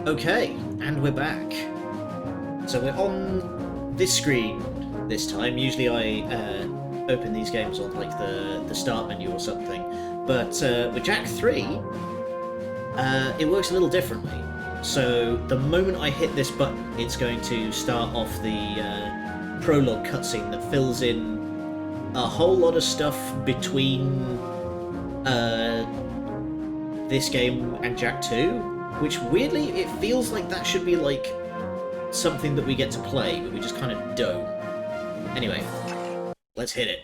Okay, and we're back. So we're on this screen this time. Usually I open these games on like the start menu or something, but with Jak 3, it works a little differently. So the moment I hit this button, it's going to start off the prologue cutscene that fills in a whole lot of stuff between this game and Jak 2. Which, weirdly, it feels like that should be, like, something that we get to play, but we just kind of don't. Anyway, let's hit it.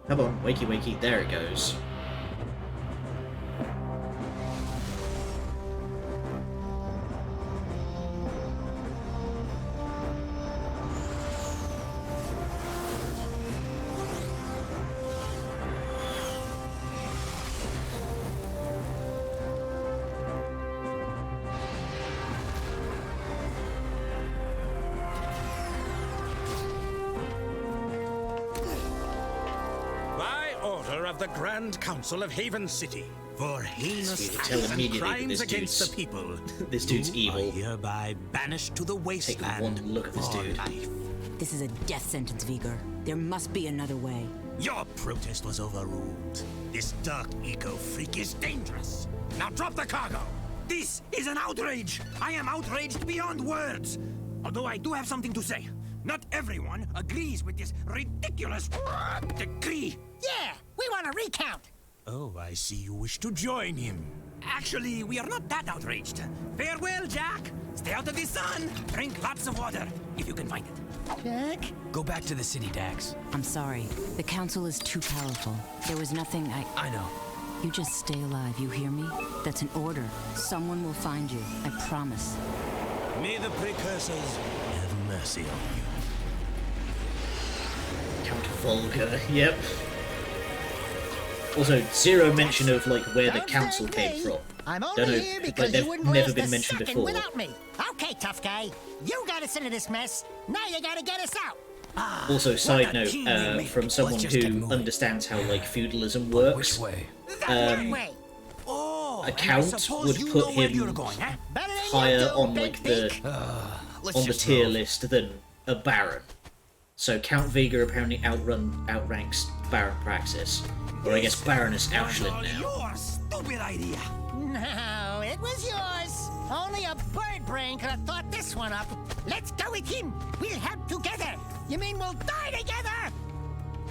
Come on, wakey wakey, there it goes. Of the Grand Council of Haven City for heinous acts and crimes against the people. This dude's evil. Are hereby banished to the Wastelander. Take one look at this dude. Life. This is a death sentence, Vigor. There must be another way. Your protest was overruled. This dark eco-freak is dangerous. Now drop the cargo. This is an outrage. I am outraged beyond words. Although I do have something to say. Not everyone agrees with this ridiculous decree. Yeah, we want a recount. Oh, I see you wish to join him. Actually, we are not that outraged. Farewell, Jak. Stay out of the sun. Drink lots of water, if you can find it. Jak? Go back to the city, Dax. I'm sorry. The council is too powerful. There was nothing I know. You just stay alive, you hear me? That's an order. Someone will find you. I promise. May the precursors have mercy on you. Count Volga, yep. Also, zero mention of like where the council came from. I'm Don't only know, here like because they've you wouldn't never last been a mentioned second before. without me. Okay, tough guy. You got us into this mess. Now you gotta get us out. Also, side note, from someone who understands how like feudalism works, Which way? Way. a count would put him higher on like the tier list than a baron. So Count Vega apparently outranks Baron Praxis, or I guess Baroness Auschlin now. Your stupid idea. No, it was yours. Only a bird brain could have thought this one up. Let's go with him. We'll help together. You mean we'll die together?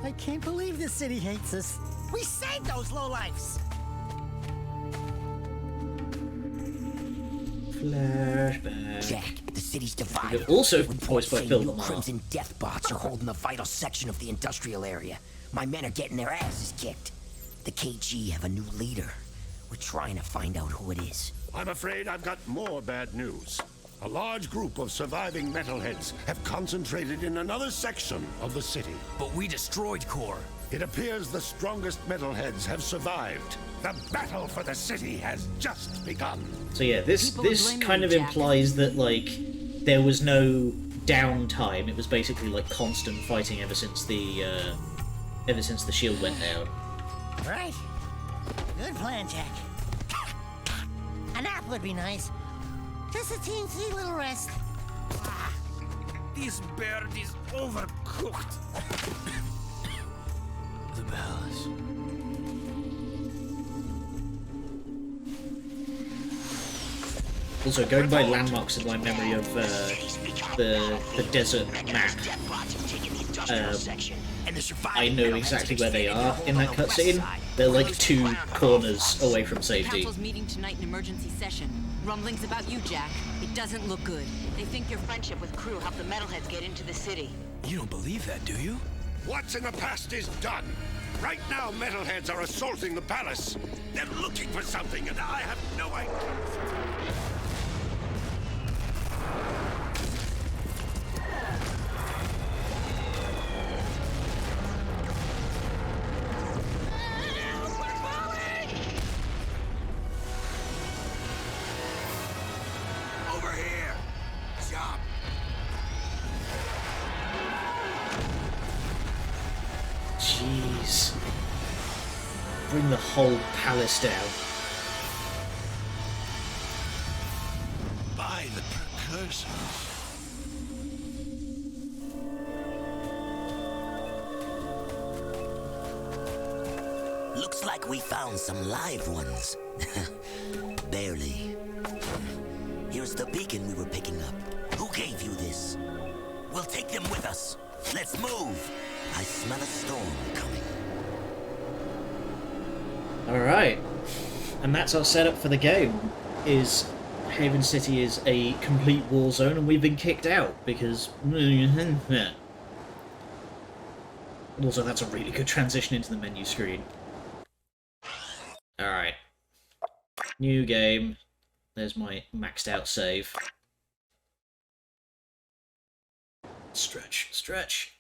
I can't believe this city hates us. We saved those lowlifes. Flashback. Jak, the city's divided. Also Reports voiced by say Phil new Lamar. Crimson death bots are holding a vital section of the industrial area. My men are getting their asses kicked. The KG have a new leader. We're trying to find out who it is. I'm afraid I've got more bad news. A large group of surviving metalheads have concentrated in another section of the city. But we destroyed Core. It appears the strongest metalheads have survived. The battle for the city has just begun. So yeah, this blame kind you, of Jak. implies that like there was no downtime. It was basically like constant fighting ever since the shield went down. Right. Good plan, Jak. A nap would be nice. Just a teensy little rest. This bird is overcooked. The palace. Also, going by landmarks in my memory of the desert map, I know exactly where they are in that cutscene. They're like 2 corners away from safety. Council's meeting tonight in emergency session. Rumblings about you, Jak. It doesn't look good. They think your friendship with Crew helped the metalheads get into the city. You don't believe that, do you? What's in the past is done. Right now, metalheads are assaulting the palace. They're looking for something, and I have no idea. bring the whole palace down. By the precursors. Looks like we found some live ones. Barely. Here's the beacon we were picking up. Who gave you this? We'll take them with us. Let's move. I smell a storm coming. Alright. And that's our setup for the game. Is Haven City is a complete war zone and we've been kicked out because... Also, that's a really good transition into the menu screen. Alright. New game. There's my maxed out save. Stretch, stretch.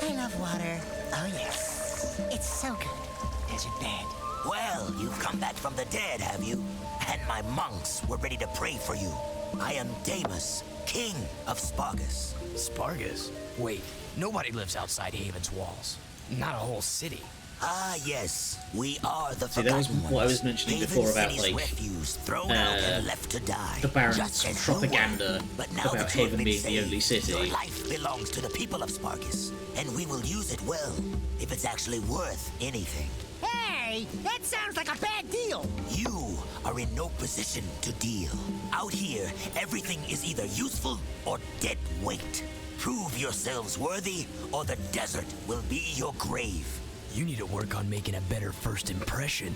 I love water. Oh, yes. It's so good. Desert bed. Well, you've come back from the dead, have you? And my monks were ready to pray for you. I am Damus, king of Spargus. Spargus? Wait, nobody lives outside Haven's walls. Not a whole city. Ah, yes. We are the See, that was forgotten what I ones. was mentioning Haven before about, City's like, refuse, thrown out and left to die. the Baron's Just as you were. propaganda But now about that you have Haven been being the saved, only city. Your life belongs to the people of Spargus, and we will use it well, if it's actually worth anything. Hey, that sounds like a bad deal. You are in no position to deal. Out here, everything is either useful or dead weight. Prove yourselves worthy, or the desert will be your grave. You need to work on making a better first impression.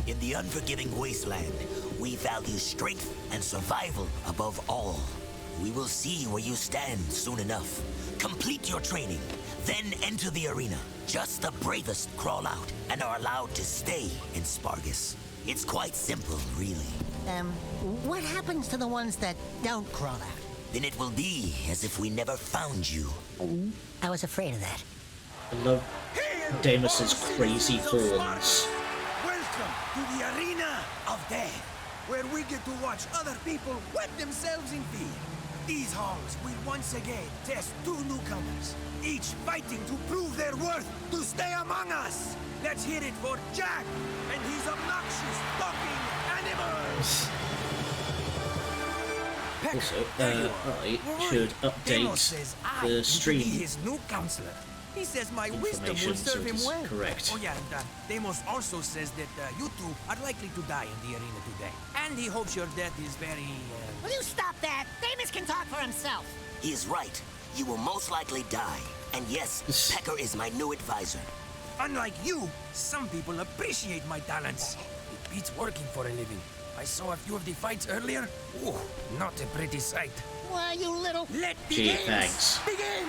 In the unforgiving wasteland, we value strength and survival above all. We will see where you stand soon enough. Complete your training, then enter the arena. Just the bravest crawl out and are allowed to stay in Spargus. It's quite simple, really. What happens to the ones that don't crawl out? Then it will be as if we never found you. I was afraid of that. I love Damus's crazy horns. Welcome to the arena of death, where we get to watch other people wet themselves in fear. These halls will once again test two newcomers, each fighting to prove their worth to stay among us. Let's hear it for Jack and his obnoxious talking animals. Also, There you are. I Rory, should Deimos says update I the need to be stream his new counselor. He says my wisdom information will so serve it him is well. correct. Oh yeah, and Deimos also says that you two are likely to die in the arena today. And he hopes your death is very... Will you stop that? Damus can talk for himself. He is right. You will most likely die. And yes, Pecker is my new advisor. Unlike you, some people appreciate my talents. It beats working for a living. I saw a few of the fights earlier. Ooh, not a pretty sight. Why, you little... Let the Gee, games thanks. begin!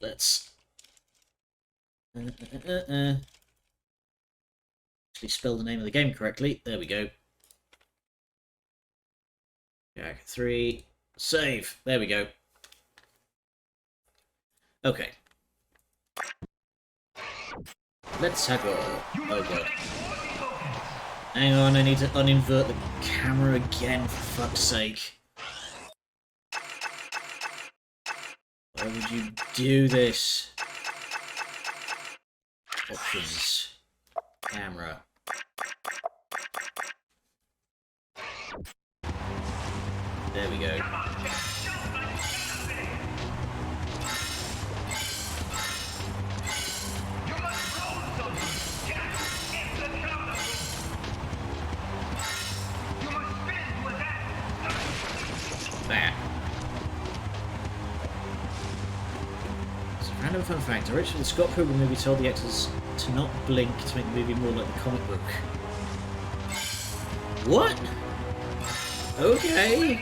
Let's actually spell the name of the game correctly. There we go. Jack 3. Save. There we go. Okay. Let's go. Oh god. Hang on, I need to uninvert the camera again, for fuck's sake. Why would you do this? Options. Camera. There we go. There. Random fun fact, originally the Scott Pilgrim movie told the actors to not blink to make the movie more like the comic book. What? Okay.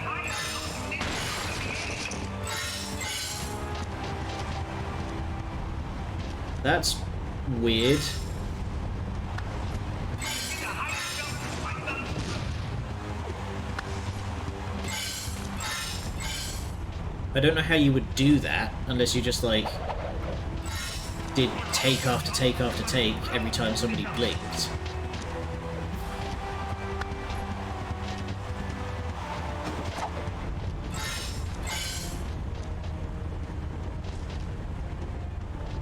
That's weird. I don't know how you would do that unless you just like did take after take after take every time somebody blinked.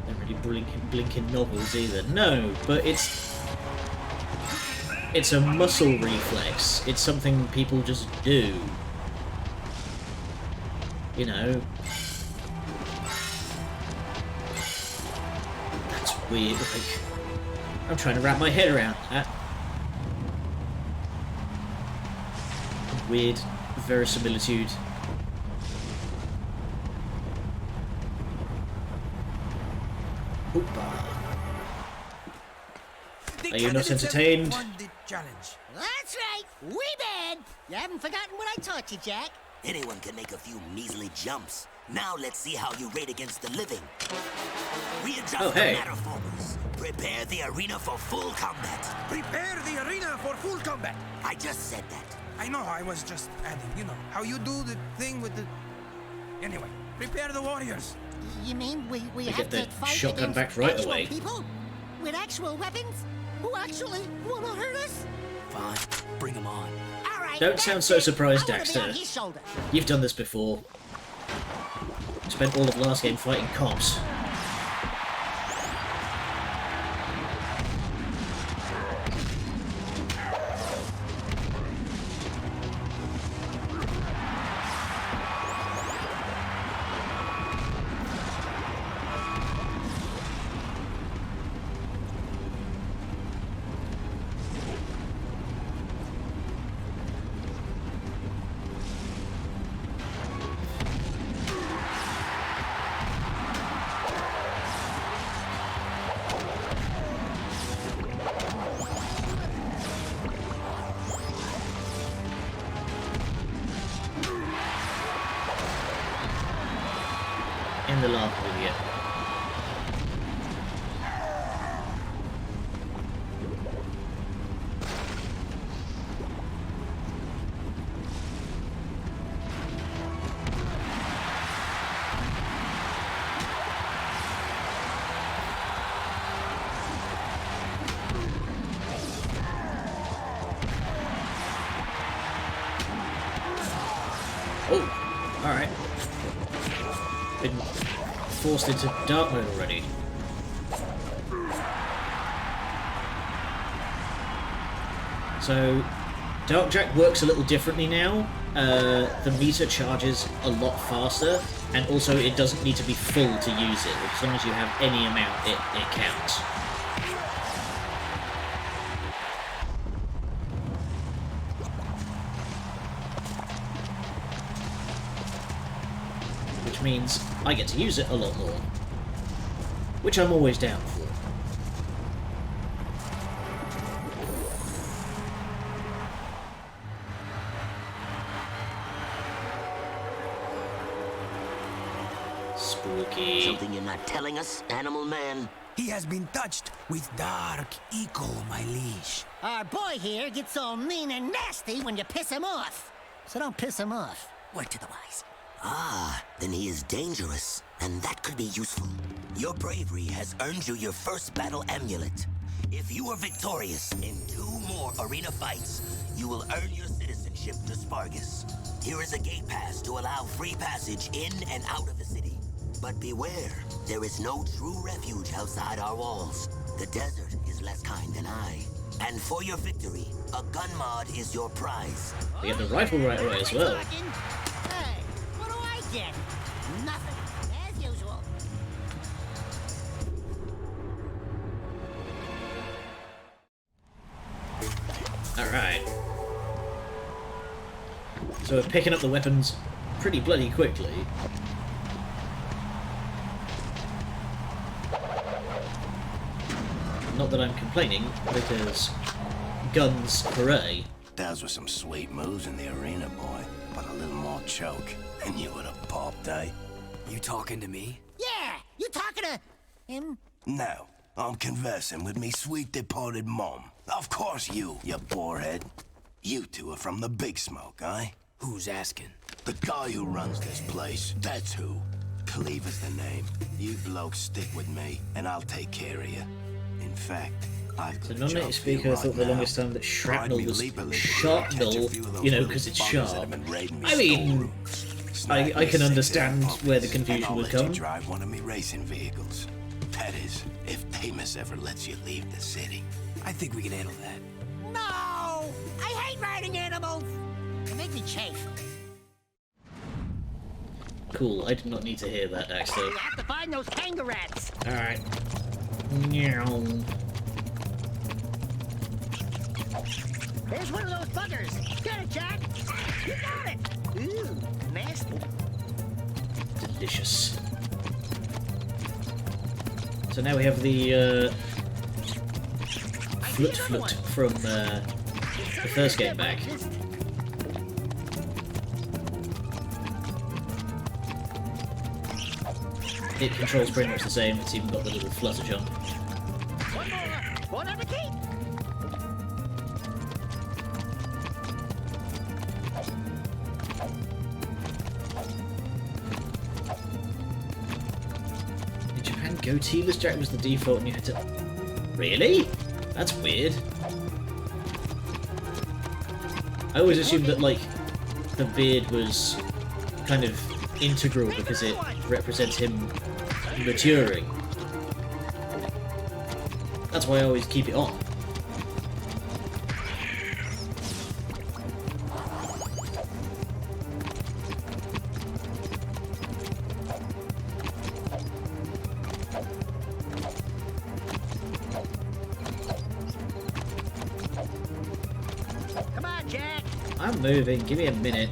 Don't really blinking novels either. No, but it's a muscle reflex. It's something people just do. You know. That's weird. Like, I'm trying to wrap my head around that. Weird verisimilitude. Hoopa. Are you not entertained? That's right. We bad. You haven't forgotten what I taught you, Jack. Anyone can make a few measly jumps. Now let's see how you rate against the living. Readjust the matter formers. Prepare the arena for full combat. Prepare the arena for full combat. I just said that. I know, I was just adding, you know, how you do the thing with the... Anyway, prepare the warriors. You mean we Get have the to fight shotgun against back right actual away. people? With actual weapons? Who actually want to hurt us? Fine, bring them on. All right, Don't that's sound so it. surprised, I wanna be Dexter. on his shoulder. You've done this before. Spent all of last game fighting cops. In the lava with you. Oh, alright. Been forced into dark mode already. So, Dark Jack works a little differently now. The meter charges a lot faster, and also it doesn't need to be full to use it. As long as you have any amount, it counts. Which means I get to use it a lot more. Which I'm always down for. Spooky. Something you're not telling us, Animal Man? He has been touched with dark eco, my liege. Our boy here gets all mean and nasty when you piss him off. So don't piss him off. Word to the wise. Ah, then he is dangerous, and that could be useful. Your bravery has earned you your first battle amulet. If you are victorious in 2 more arena fights, you will earn your citizenship to Spargus. Here is a gate pass to allow free passage in and out of the city. But beware, there is no true refuge outside our walls. The desert is less kind than I. And for your victory, a gun mod is your prize. We get the rifle right away as well. Hey, what do I get? Nothing, as usual. Alright. So we're picking up the weapons pretty bloody quickly. Not that I'm complaining, because guns, hooray. Those were some sweet moves in the arena, boy. But a little more choke, and you would have popped, eh? You talking to me? Yeah, you talking to him? No, I'm conversing with me sweet departed mom. Of course you borehead. You two are from the Big Smoke, eh? Who's asking? The guy who runs this place, that's who. Cleaver's the name. You blokes stick with me, and I'll take care of you. In fact, I've So got a non-native job for you speaker, I right thought the now. longest time that shrapnel Pardon me, was leap-a-leap, sharpnel, catch a few of those you know, little because it's buggers sharp. that have been raiding me I mean, storerooms. Snag I me can 6 understand air where the puppies, confusion and I'll would let come. you drive one of me racing vehicles. That is, if Amos ever lets you leave the city. I think we can handle that. No! I hate riding animals! They make me chafe. Cool, I did not need to hear that, actually. We have to find those kangaroos. Alright. Meow. There's one of those buggers. Get it, Jack. You got it. Ooh, nasty. Delicious. So now we have the flut from the first game back. It controls pretty much the same, it's even got the little flutter jump. One more. Bon appetit. In Japan, goateeless Jack was the default and you had to... Really? That's weird. I always assumed that, like, the beard was kind of integral because it represents him maturing. That's why I always keep it on. Come on, Jack. I'm moving, give me a minute.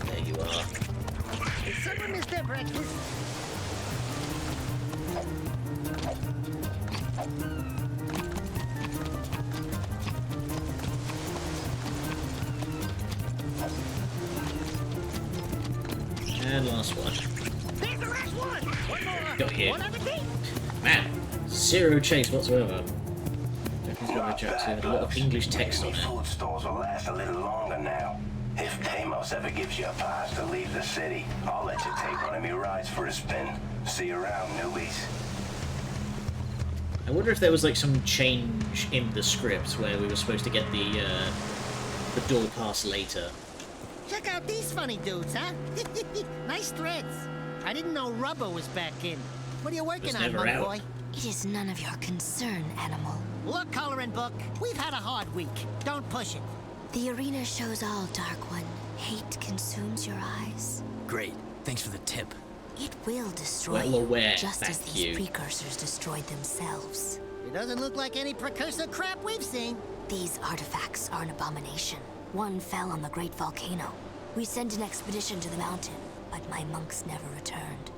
There you are. Did someone miss their breakfast? And last one. There's the last one. One more. Got you. Bon appetit. Man, zero chase whatsoever. Japanese got Jack too, had a lot of English text on it. Food stores will last a little longer now. If Amos ever gives you a pass to leave the city, I'll let you take one of me rides for a spin. See you around, newbies. I wonder if there was like some change in the script where we were supposed to get the door pass later. Check out these funny dudes, huh? Nice threads. I didn't know rubber was back in. What are you working Was on, never Monk out. Boy? It is none of your concern, animal. Look, Coloring Book, we've had a hard week. Don't push it. The arena shows all, Dark One. Hate consumes your eyes. Great. Thanks for the tip. It will destroy Well you, aware, just as thank these you. precursors destroyed themselves. It doesn't look like any precursor crap we've seen. These artifacts are an abomination. One fell on the great volcano. We sent an expedition to the mountain, but my monks never returned.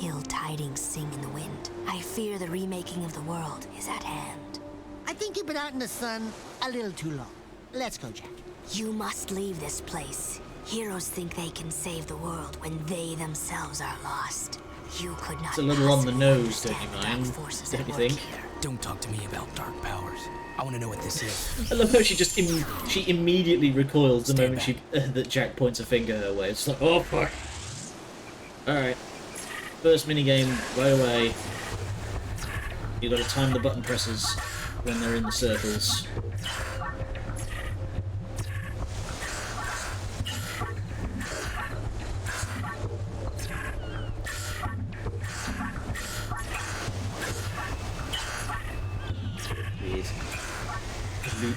Ill tidings sing in the wind. I fear the remaking of the world is at hand. I think you've been out in the sun a little too long. Let's go, Jack. You must leave this place. Heroes think they can save the world when they themselves are lost. You could not It's a little on the possibly nose, don't you understand the dark mind? forces Don't at you work think? here. Don't talk to me about dark powers. I want to know what this is. I love how she just she immediately recoils the Stand moment she that Jack points a finger her way. It's like, oh fuck. Alright. First minigame, right away. You gotta time the button presses when they're in the circles. Weird loop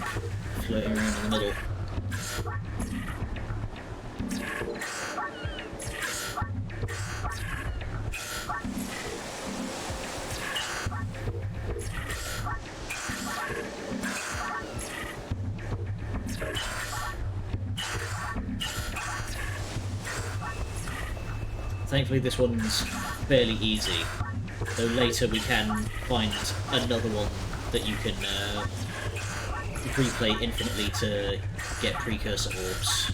floating around in the middle. Thankfully this one's fairly easy, though later we can find another one that you can replay infinitely to get precursor orbs.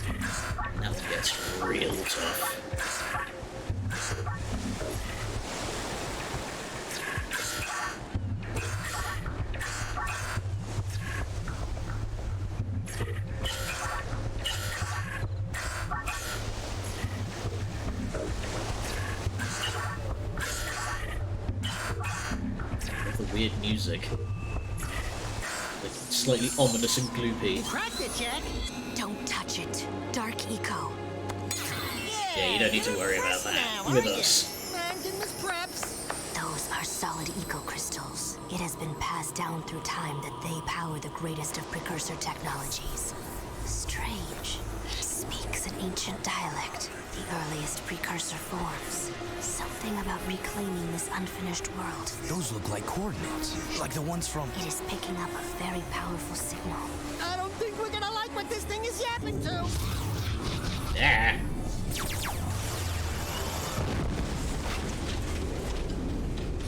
And that one gets real tough. weird music. Like, slightly ominous and gloopy. You cracked it, Jack. Don't touch it. Dark Eco. Yeah, you don't need to worry about that with us. Man, give us preps. Those are solid eco crystals. It has been passed down through time that they power the greatest of precursor technologies. Strange. It speaks an ancient dialect, the earliest precursor forms. Something about reclaiming this unfinished world. Those look like coordinates, like the ones from... It is picking up a very powerful signal. I don't think we're gonna like what this thing is yapping to. Yeah.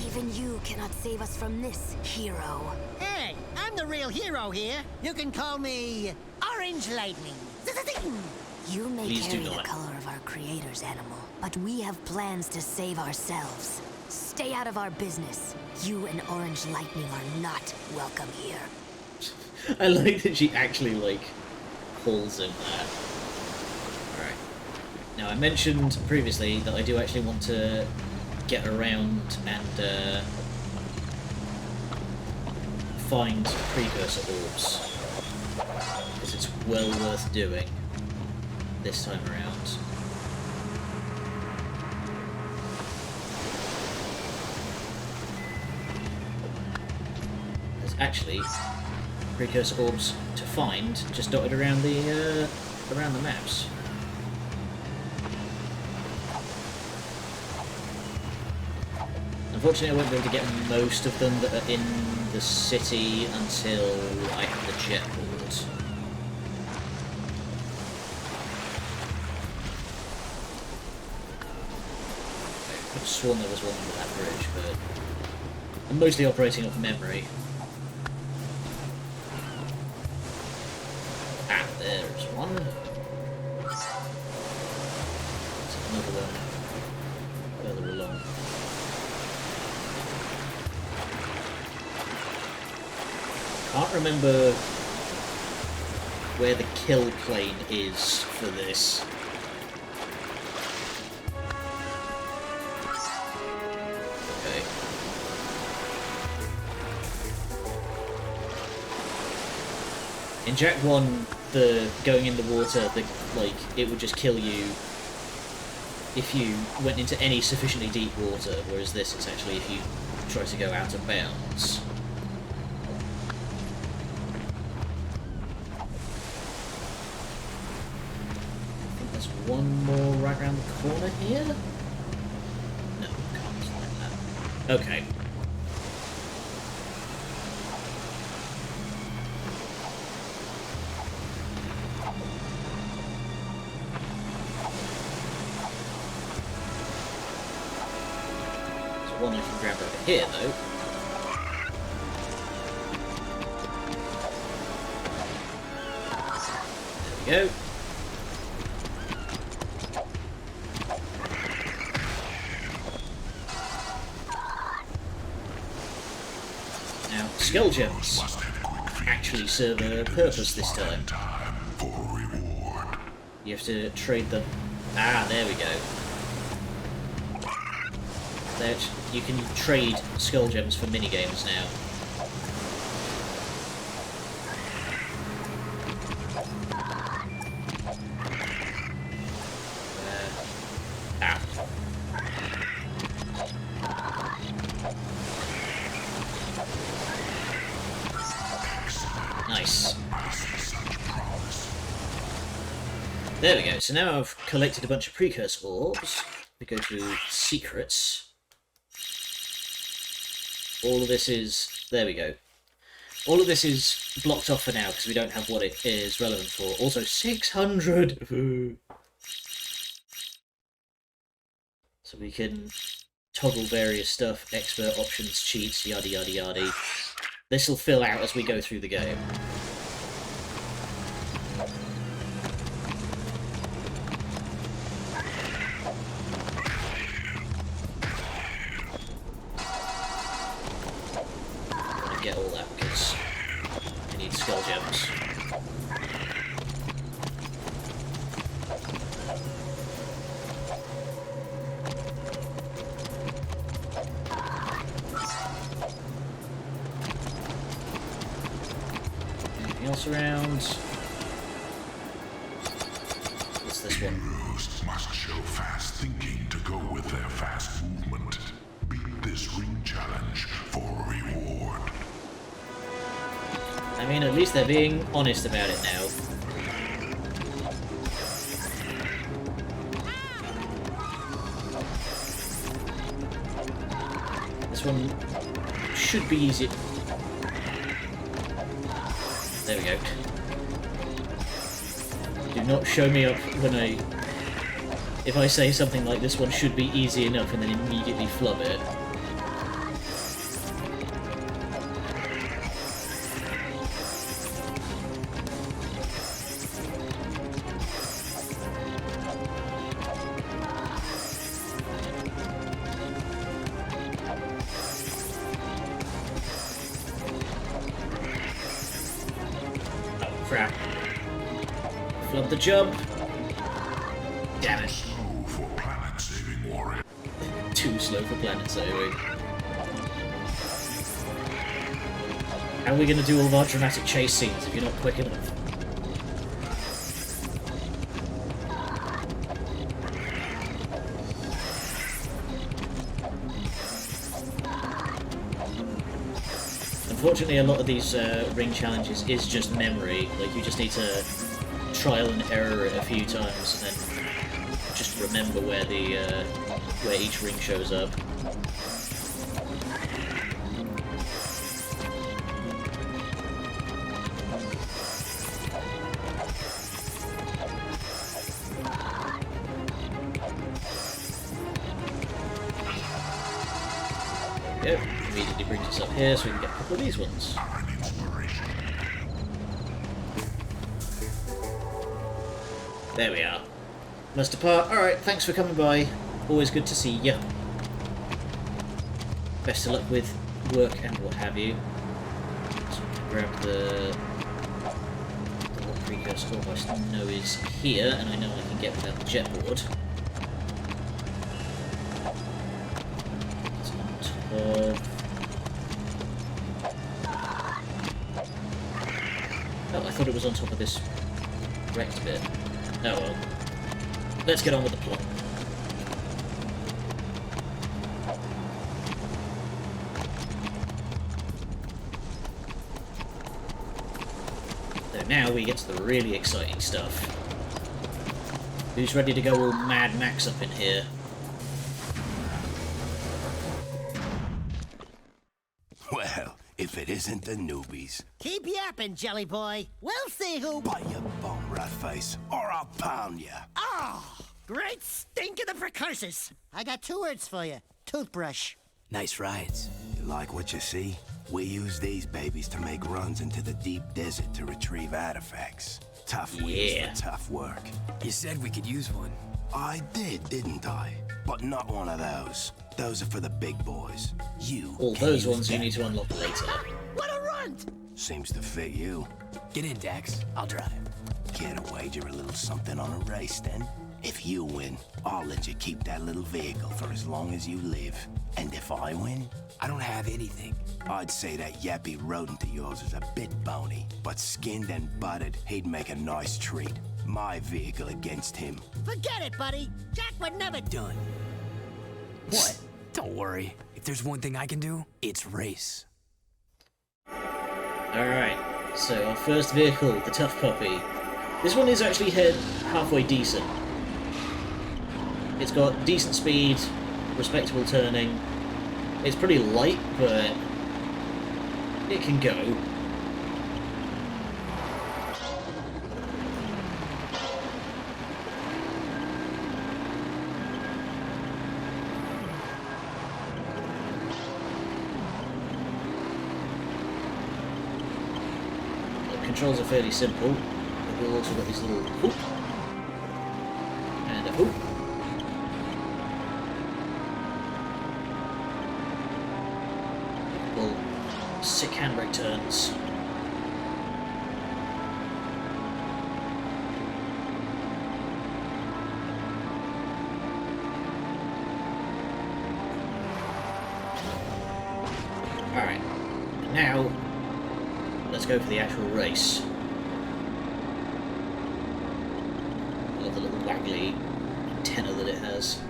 Even you cannot save us from this, hero. Hey, I'm the real hero here. You can call me Orange Lightning. You may Please do carry the not. color of our creator's animal, but we have plans to save ourselves. Stay out of our business. You and Orange Lightning are not welcome here. I like that she actually, like, pulls him there. Alright. Now, I mentioned previously that I do actually want to get around and find precursor orbs. Because it's well worth doing this time around. There's actually precursor orbs to find just dotted around the maps. Unfortunately, I won't be able to get most of them that are in the city until I have the jet board. I could have sworn there was one under that bridge, but I'm mostly operating off memory. Ah, there's one. There's another one further along. Can't remember where the kill plane is for this. Okay. In Jack 1, the going in the water, it would just kill you if you went into any sufficiently deep water, whereas this, it's actually if you try to go out of bounds. One more right around the corner here? No, can't climb that. Okay. There's one I can grab over here, though. There we go. Skull gems actually serve a purpose this time. You have to trade them. Ah, there we go. You can trade skull gems for minigames now. Nice. There we go. So now I've collected a bunch of precursor orbs. We go to secrets. All of this is... There we go. All of this is blocked off for now because we don't have what it is relevant for. Also, 600! So we can toggle various stuff, expert options, cheats, yada yada yada. This will fill out as we go through the game. I'm gonna get all that because I need skull gems. this one. Heroes must show fast thinking to go with their fast movement. Beat this ring challenge for a reward. I mean, at least they're being honest about it now. This one should be easy. There we go. Do not show me up when if I say something like this one should be easy enough and then immediately flub it. Crap. Flub the jump. Damn it. Slow for planet-saving warrior. Too slow for planet saving. How are we going to do all of our dramatic chase scenes if you're not quick enough? Unfortunately, a lot of these ring challenges is just memory. Like, you just need to trial and error it a few times and then just remember where where each ring shows up. Yep, immediately brings us up here so we can get a couple of these ones. There we are. Must depart. Alright, thanks for coming by. Always good to see you. Best of luck with work and what have you. So grab the what precursor almost know is here, and I know I can get without the jetboard. It's on top of... Oh, I thought it was on top of this wrecked bit. Oh well. Let's get on with the plot. So now we get to the really exciting stuff. Who's ready to go all Mad Max up in here? Well, if it isn't the newbies. Keep yapping, Jelly Boy. We'll see who... Bite your bum, rat face, or I'll pound ya. Oh, great stink of the precursors. I got 2 words for you. Toothbrush. Nice rides. You like what you see? We use these babies to make runs into the deep desert to retrieve artifacts. Tough wheels for tough work. You said we could use one. I did, didn't I? But not one of those. Those are for the big boys. You All can those use ones you them. need to unlock later. What a runt! Seems to fit you. Get in, Dax. I'll drive. Care to wager a little something on a race, then? If you win, I'll let you keep that little vehicle for as long as you live. And if I win, I don't have anything. I'd say that yappy rodent of yours is a bit bony, but skinned and buttered, he'd make a nice treat. My vehicle against him. Forget it, buddy. Jack would never... Done. What? Don't worry. If there's one thing I can do, it's race. Alright, so our first vehicle, the Tough Puppy. This one is actually halfway decent. It's got decent speed, respectable turning. It's pretty light, but it can go. Controls are fairly simple. We've also got these little hoop and a hoop. Well, sick handbrake turns. Alright, now let's go for the actual race. love the little waggly antenna that it has.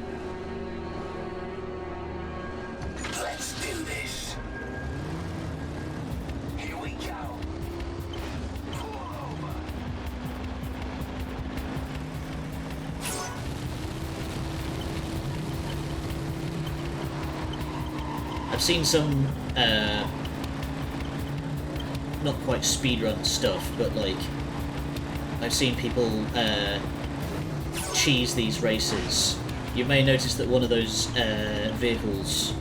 Let's do this. Here we go. Pull over. I've seen some, not quite speedrun stuff, but like, I've seen people cheese these races. You may notice that one of those vehicles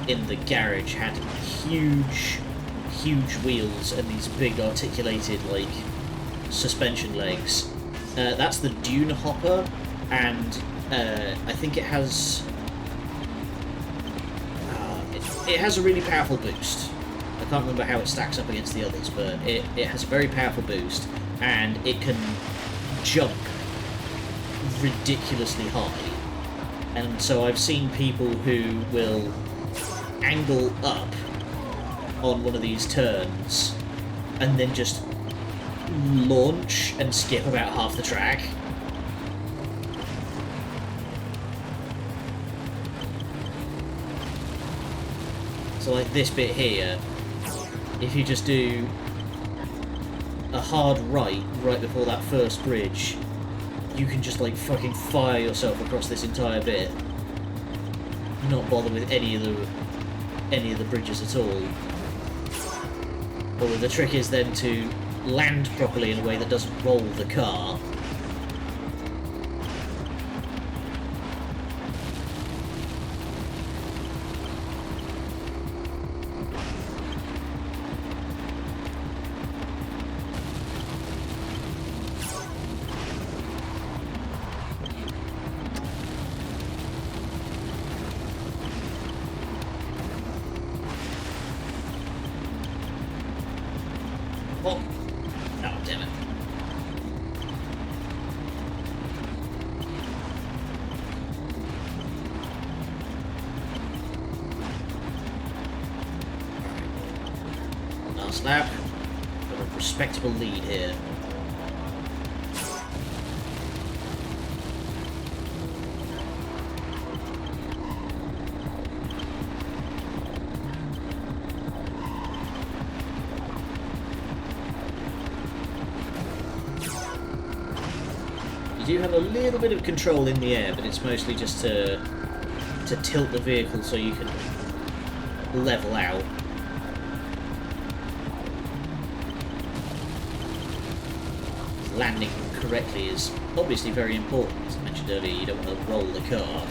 in the garage had huge wheels and these big articulated, like, suspension legs. That's the Dune Hopper, and I think it has... it has a really powerful boost. I can't remember how it stacks up against the others, but it has a very powerful boost, and it can jump ridiculously high. And so I've seen people who will angle up on one of these turns and then just launch and skip about half the track. So like this bit here, if you just do a hard right before that first bridge, you can just like fucking fire yourself across this entire bit. Not bother with any of the bridges at all. Although the trick is then to land properly in a way that doesn't roll the car. Oh, oh damn it. Last lap. Got a respectable lead here. You do have a little bit of control in the air, but it's mostly just to tilt the vehicle so you can level out. Landing correctly is obviously very important. As I mentioned earlier, you don't want to roll the car.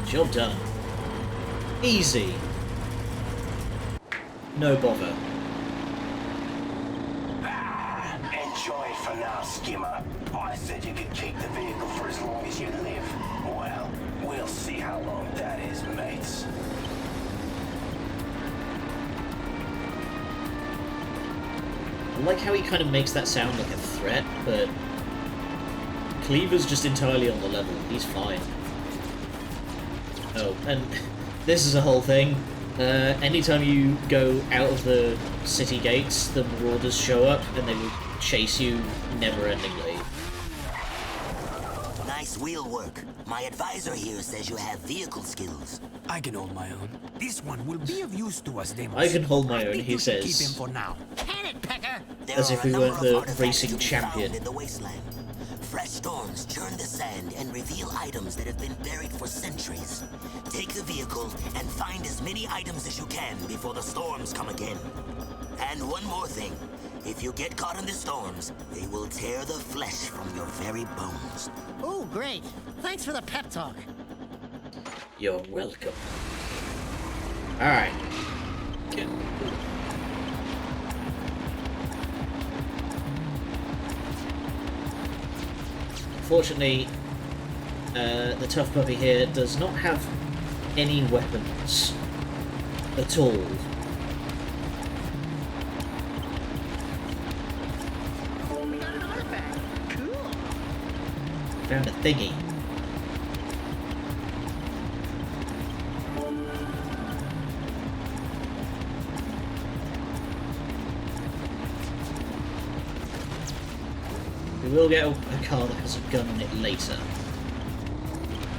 Job done. Easy. No bother. Enjoy it for now, Skimmer. I said you could keep the vehicle for as long as you live. Well, we'll see how long that is, mates. I like how he kind of makes that sound like a threat, but Cleaver's just entirely on the level. He's fine. Oh, and this is a whole thing. Anytime you go out of the city gates, the marauders show up and they will chase you never-endingly. Nice wheel work. My advisor here says you have vehicle skills. I can hold my own. This one will be of use to us, Deimos. I can hold my own, think he you should says. Keep him for now. Can it, Pecker? There As are if a we number weren't of the artifacts racing to be champion. found in the wasteland. Fresh storms churn the sand and reveal items that have been buried for centuries. Take the vehicle and find as many items as you can before the storms come again. And one more thing. If you get caught in the storms, they will tear the flesh from your very bones. Oh, great. Thanks for the pep talk. You're welcome. Alright. Good. Fortunately, the tough puppy here does not have any weapons at all. We got an artifact. Cool. Found a thingy. We will get a car that has a gun on it later.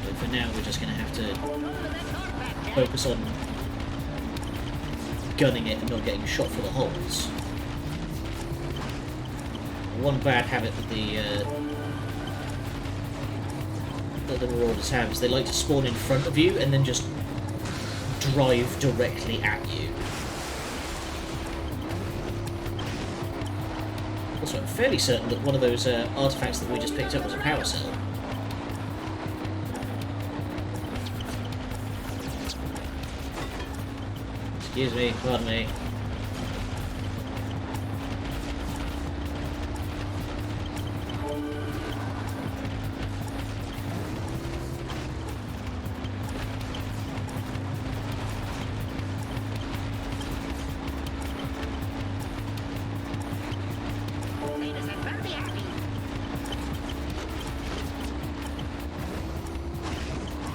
But for now, we're just going to have to focus on gunning it and not getting shot for the holes. One bad habit that the Marauders have is they like to spawn in front of you and then just drive directly at you. Also, I'm fairly certain that one of those artifacts that we just picked up was a power cell. Excuse me, pardon me.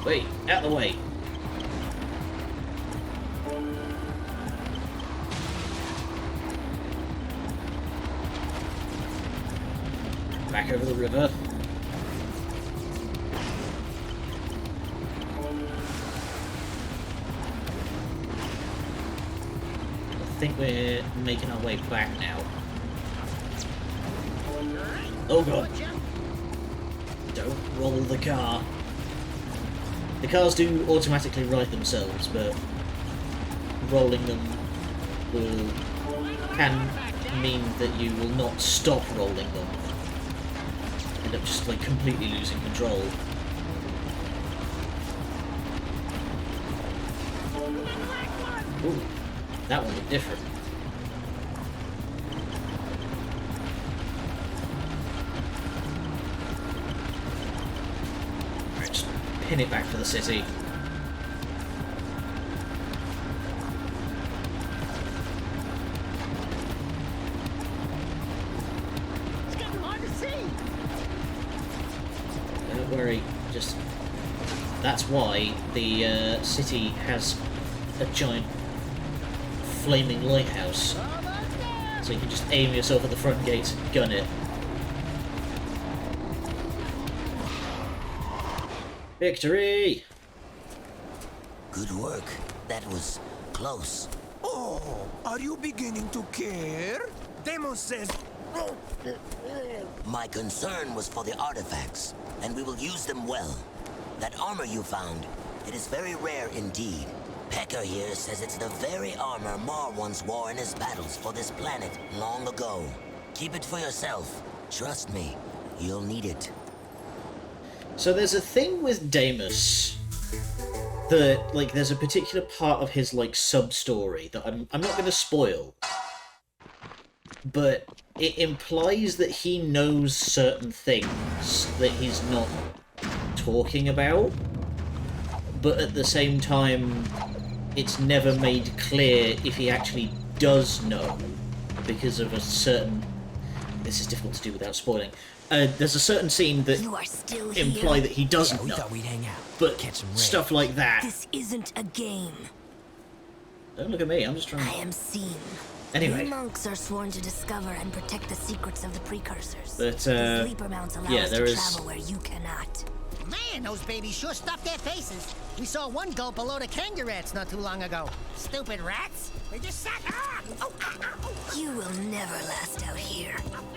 Wait, out of the way. Back over the river. I think we're making our way back now. Oh god. Don't roll the car. The cars do automatically right themselves, but rolling them can mean that you will not stop rolling them. End up just like completely losing control. Ooh, that one looked different. Right, just pin it back for the city. It's getting hard to see. Don't worry, just... That's why the city has a giant flaming lighthouse. So you can just aim yourself at the front gate, gun it. Victory! Good work. That was close. Oh, are you beginning to care? Demos says... My concern was for the artifacts, and we will use them well. That armor you found, it is very rare indeed. Pecker here says it's the very armor Mar once wore in his battles for this planet long ago. Keep it for yourself. Trust me, you'll need it. So there's a thing with Demus that, like, there's a particular part of his, like, sub-story that I'm not going to spoil, but it implies that he knows certain things that he's not talking about, but at the same time, it's never made clear if he actually does know, because of a certain... This is difficult to do without spoiling. There's a certain scene that imply that he doesn't know, thought we'd hang out. but Catch some rain. stuff like that. This isn't a game. Don't look at me, I'm just trying I to... am seen. Anyway. We monks are sworn to discover and protect the secrets of the precursors. But, the sleeper mounts allow yeah, us there to is... travel where you cannot. Man, those babies sure stuffed their faces. We saw one gulp a load of kangaroos not too long ago. Stupid rats. They just sat... Ah! Oh, ah, ah, oh. You will never last out here.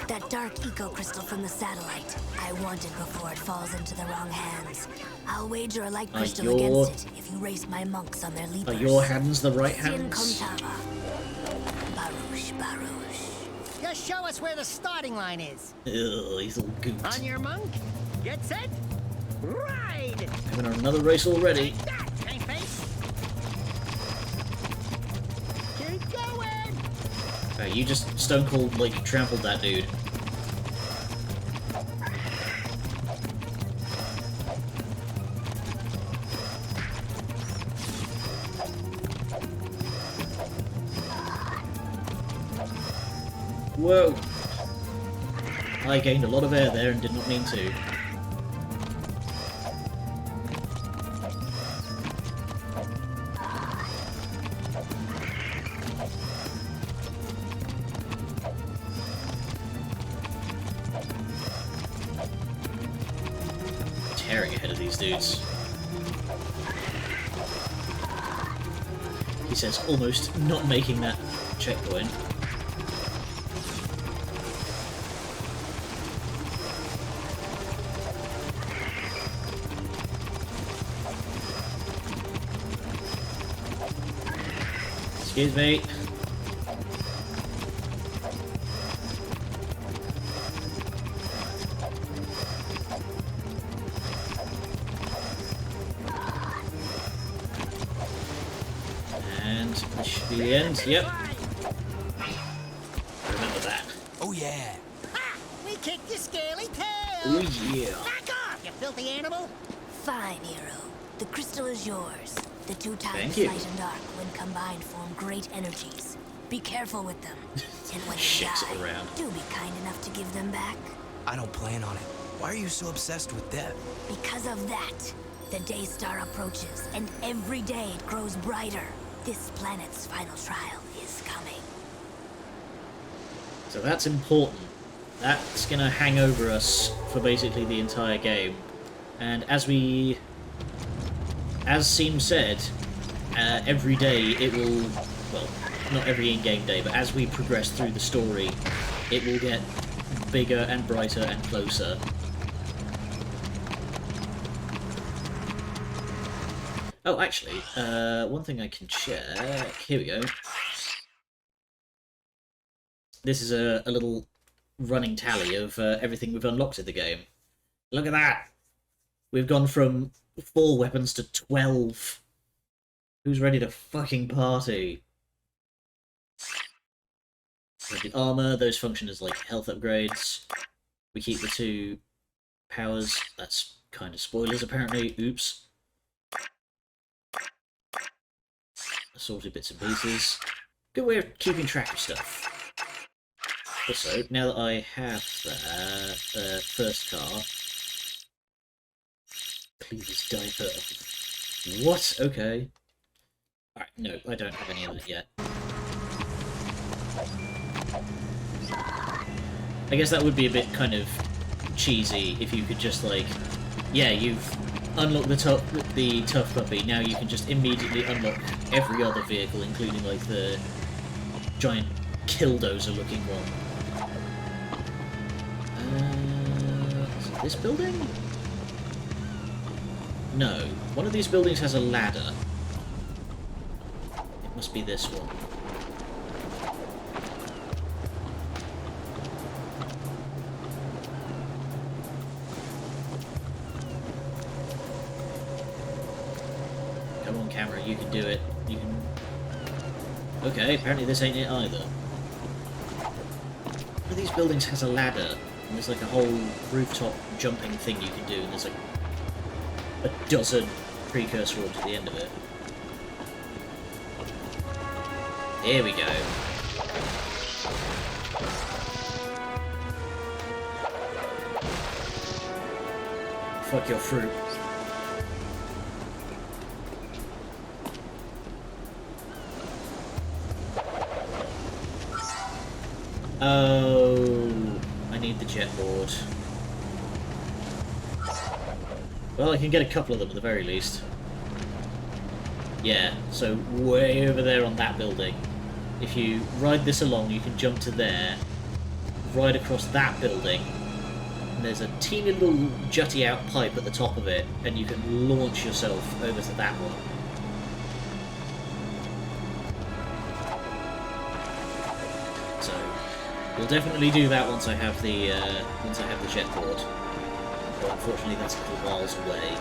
That dark eco crystal from the satellite. I want it before it falls into the wrong hands. I'll wager a light crystal against it if you race my monks on their leapers. Are your hands the right Sin hands? Komtava. Baruch, Baruch. Just show us where the starting line is. Ugh, he's all gooped. On your monk. Get set. Ride! Having another race already. Take that, tank face. Keep going! You just stone cold, like, trampled that dude. Whoa! I gained a lot of air there and did not mean to. Tearing ahead of these dudes. He says, almost not making that checkpoint. Excuse me. And this should be the end. Yep. Remember that. Oh yeah. Ha! We kicked your scaly tail! Oh yeah. Back off, you filthy animal! Fine, hero. The crystal is yours. The two Thank times you. light and dark, when combined, form great energies. Be careful with them. And when you Shakes it die, around. do be kind enough to give them back. I don't plan on it. Why are you so obsessed with death? Because of that, the day star approaches, and every day it grows brighter. This planet's final trial is coming. So that's important. That's gonna hang over us for basically the entire game. And as Seem said, every day it will, well, not every in-game day, but as we progress through the story, it will get bigger and brighter and closer. Oh, actually, one thing I can check. Here we go. This is a little running tally of everything we've unlocked in the game. Look at that! We've gone from 4 weapons to 12. Who's ready to fucking party? The armor, those function as like health upgrades. We keep the 2 powers. That's kind of spoilers apparently. Oops. Assorted bits and pieces. Good way of keeping track of stuff. Also, now that I have that first car, Cleaver's diaper. What? Okay. Alright, no, I don't have any of that yet. I guess that would be a bit kind of cheesy if you could just like, yeah, you've unlocked the tough puppy, now you can just immediately unlock every other vehicle, including like the giant killdozer looking one. Is it this building? No. One of these buildings has a ladder. It must be this one. Come on, camera, you can do it. You can... Okay, apparently this ain't it either. One of these buildings has a ladder, and there's like a whole rooftop jumping thing you can do, and there's like a dozen precursor orbs at the end of it. Here we go. Fuck your fruit. Oh, I need the jet board. Well, I can get a couple of them at the very least. Yeah, so way over there on that building. If you ride this along, you can jump to there, ride across that building, and there's a teeny little jutty out pipe at the top of it, and you can launch yourself over to that one. So, we'll definitely do that once I have the jet board. But unfortunately, that's a little miles away.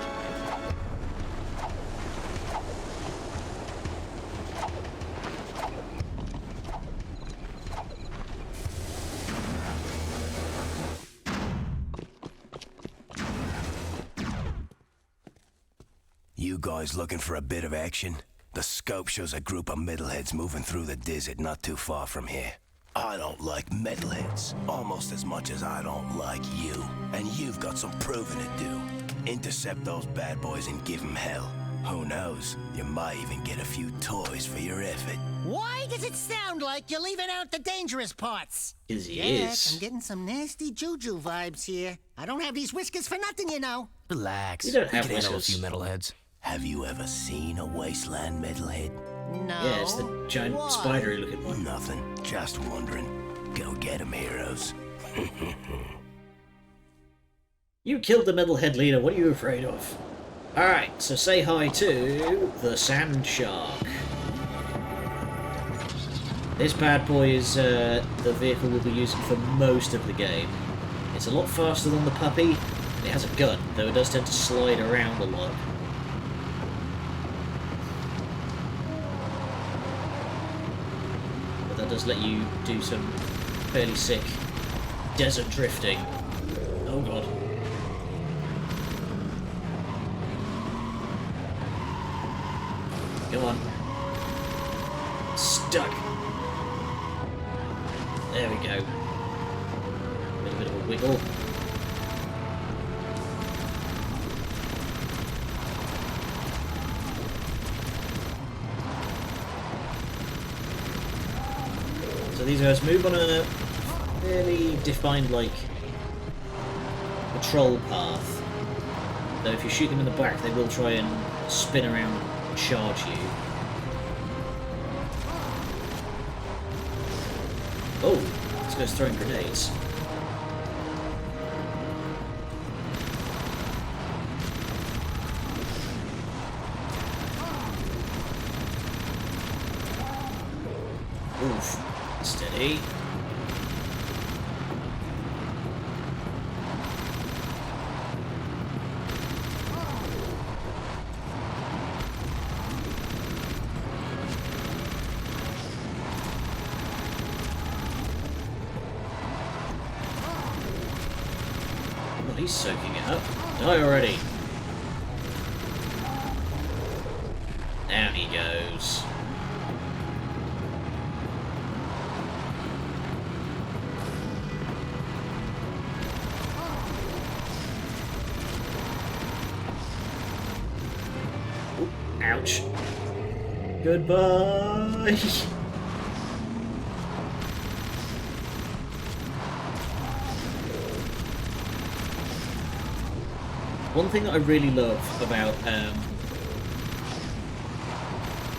You guys looking for a bit of action? The scope shows a group of middleheads moving through the desert not too far from here. I don't like metalheads almost as much as I don't like you. And you've got some proving to do. Intercept those bad boys and give them hell. Who knows? You might even get a few toys for your effort. Why does it sound like you're leaving out the dangerous parts? 'Cause he Jack, is. I'm getting some nasty juju vibes here. I don't have these whiskers for nothing, you know. Relax. You don't We have can handle a whiskers. few metalheads. Have you ever seen a wasteland metalhead? No. Yeah, it's the giant Why? spidery looking one. Nothing. Just wondering. Go get 'em, heroes. You killed the metalhead leader, what are you afraid of? Alright, so say hi to the sand shark. This bad boy is the vehicle we'll be using for most of the game. It's a lot faster than the puppy, and it has a gun, though it does tend to slide around a lot. But that does let you do some fairly sick desert drifting. Oh god. Come on. Stuck. There we go. A little bit of a wiggle. So these guys move on a fairly defined, like, patrol path. Though if you shoot them in the back, they will try and spin around and charge you. Oh, this guy's throwing grenades. Oof. Steady. Well, he's soaking it up. Die already. Down he goes. Ooh, ouch. Goodbye. One thing that I really love about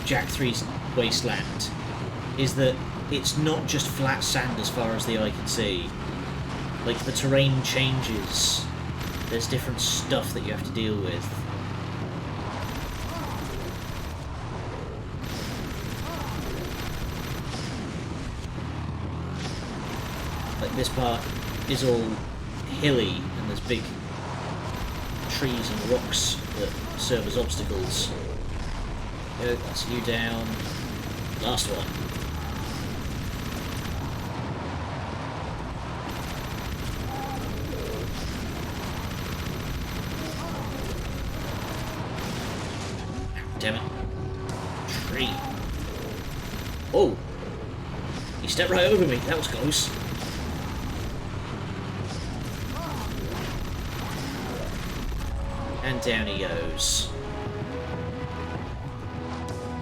Jak 3's Wasteland is that it's not just flat sand as far as the eye can see. Like, the terrain changes. There's different stuff that you have to deal with. Like, this part is all hilly and there's big trees and rocks that serve as obstacles. Go, that's you down. Last one. Damn it. Tree. Oh! He stepped right over me. That was close. And down he goes.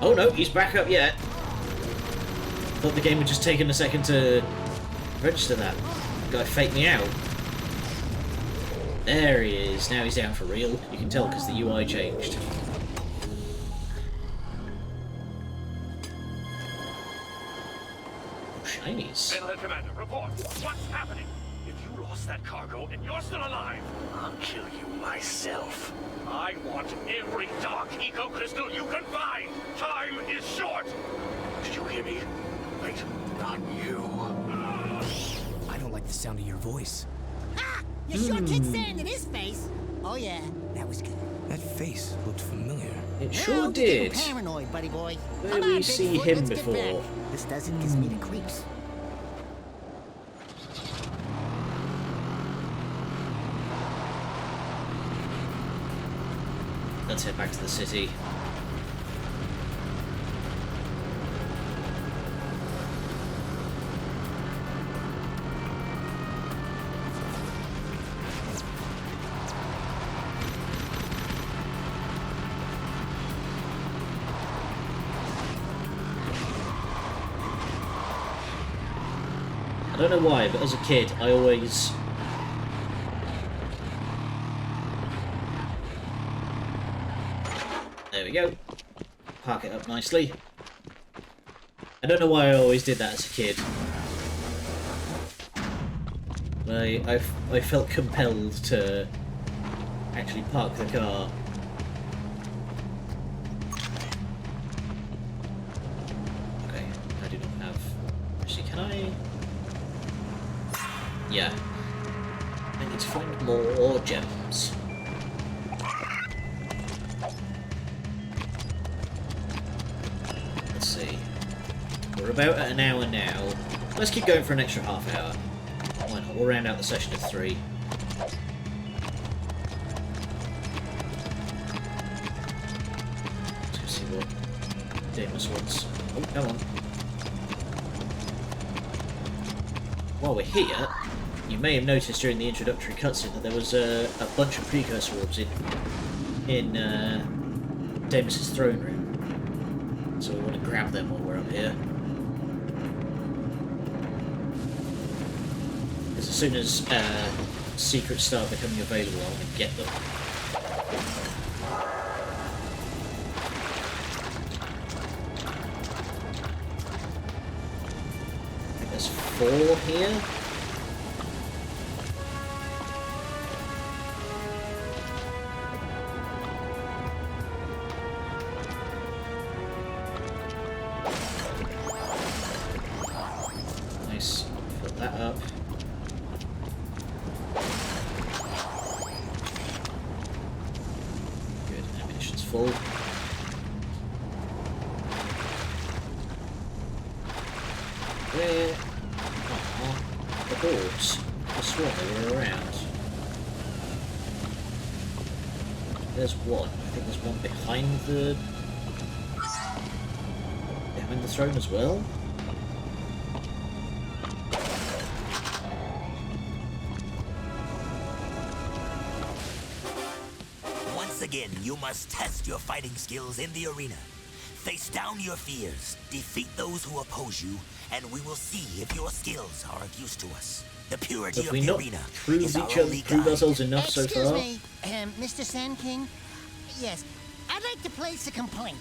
Oh no, he's back up yet. Thought the game had just taken a second to register that. The guy faked me out. There he is. Now he's down for real. You can tell because the UI changed. Oh, shinies. Metalhead Commander, report. What's happening? If you lost that cargo and you're still alive, I'll kill you myself. I want every dark eco crystal you can find. Time is short. Did you hear me? Wait, not you. I don't like the sound of your voice. Ha! You sure kicked sand in his face. Oh yeah, that was good. That face looked familiar. It Hell, sure you're did. getting paranoid, buddy boy. Where Come we on, see Bigfoot, him let's get before? back. This doesn't give me the creeps. Let's head back to the city. I don't know why, but as a kid, I always... There we go. Park it up nicely. I don't know why I always did that as a kid. But I felt compelled to actually park the car. Okay, I do not have... Actually, can I... Yeah. I need to find more gems. Let's see. We're about at an hour now. Let's keep going for an extra half hour. Why not? We'll round out the session of 3. Let's go see what Damus wants. Oh, come on. While we're here, you may have noticed during the introductory cutscene that there was a bunch of precursor orbs in Damus's throne room. So we want to grab them while we're up here. Because as soon as secrets start becoming available, I want to get them. I think there's 4 here. Nice. Fill that up. Good. Ammunition's full. Where? Oh, the orbs. I swore they were around. There's one. I think there's one behind the throne as well. Once again, you must test your fighting skills in the arena. Face down your fears, defeat those who oppose you, and we will see if your skills are of use to us. The purity Have of we the not arena proved is our each other, only proved guide. ourselves enough so Excuse far? me, Mr. Sand King? Yes, I'd like to place a complaint.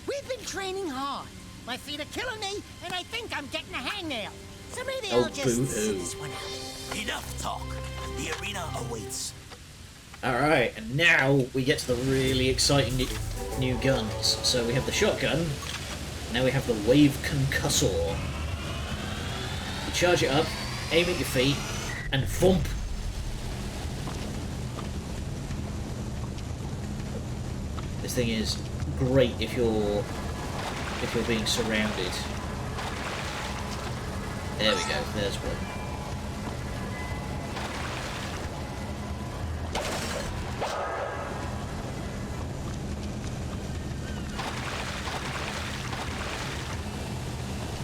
We've been training hard. My feet are killing me, and I think I'm getting a hangnail. So maybe Oh, I'll just boo-hoo. sit this one out. Enough talk. The arena awaits. Alright, and now we get to the really exciting new guns. So we have the shotgun, now we have the wave concussor. You charge it up, aim at your feet, and thump. This thing is great if you're being surrounded. There we go, there's one.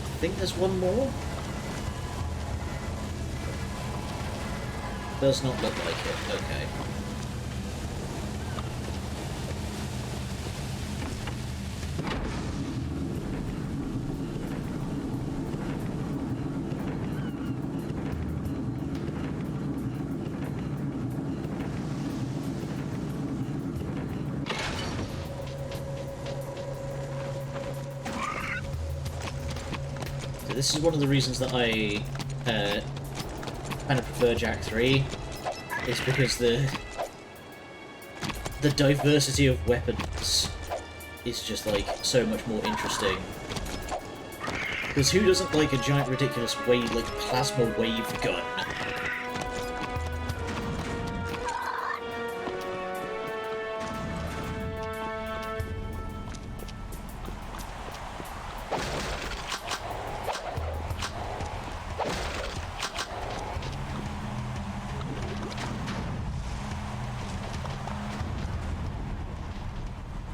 I think there's one more. Does not look like it, okay. This is one of the reasons that I kind of prefer Jak 3, is because the diversity of weapons is just like so much more interesting. Because who doesn't like a giant ridiculous wave, like plasma wave gun?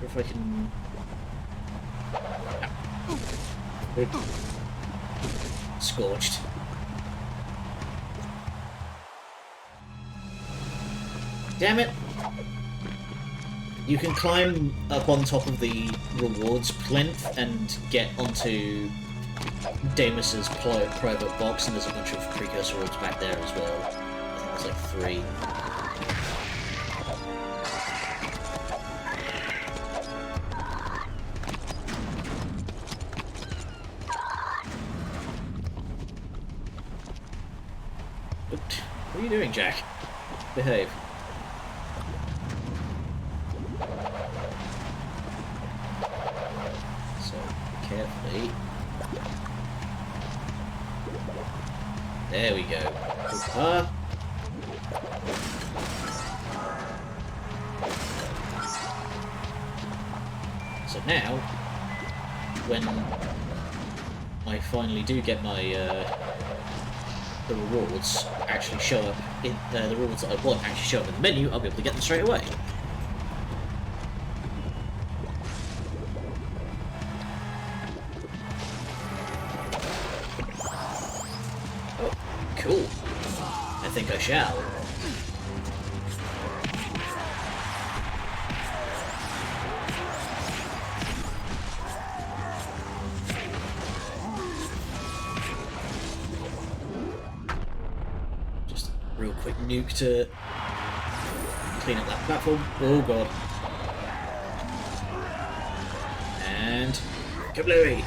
If I can... Scorched. Damn it! You can climb up on top of the rewards plinth and get onto Damus's private box, and there's a bunch of precursor orbs back there as well. I think there's like 3. What are you doing, Jack? Behave. So, carefully. There we go. Hoopa. So now, when I finally do get my the rewards actually show up in the rewards that I want actually show up in the menu, I'll be able to get them straight away. Oh, cool. I think I shall. Real quick nuke to clean up that platform. Oh god. And kablooey!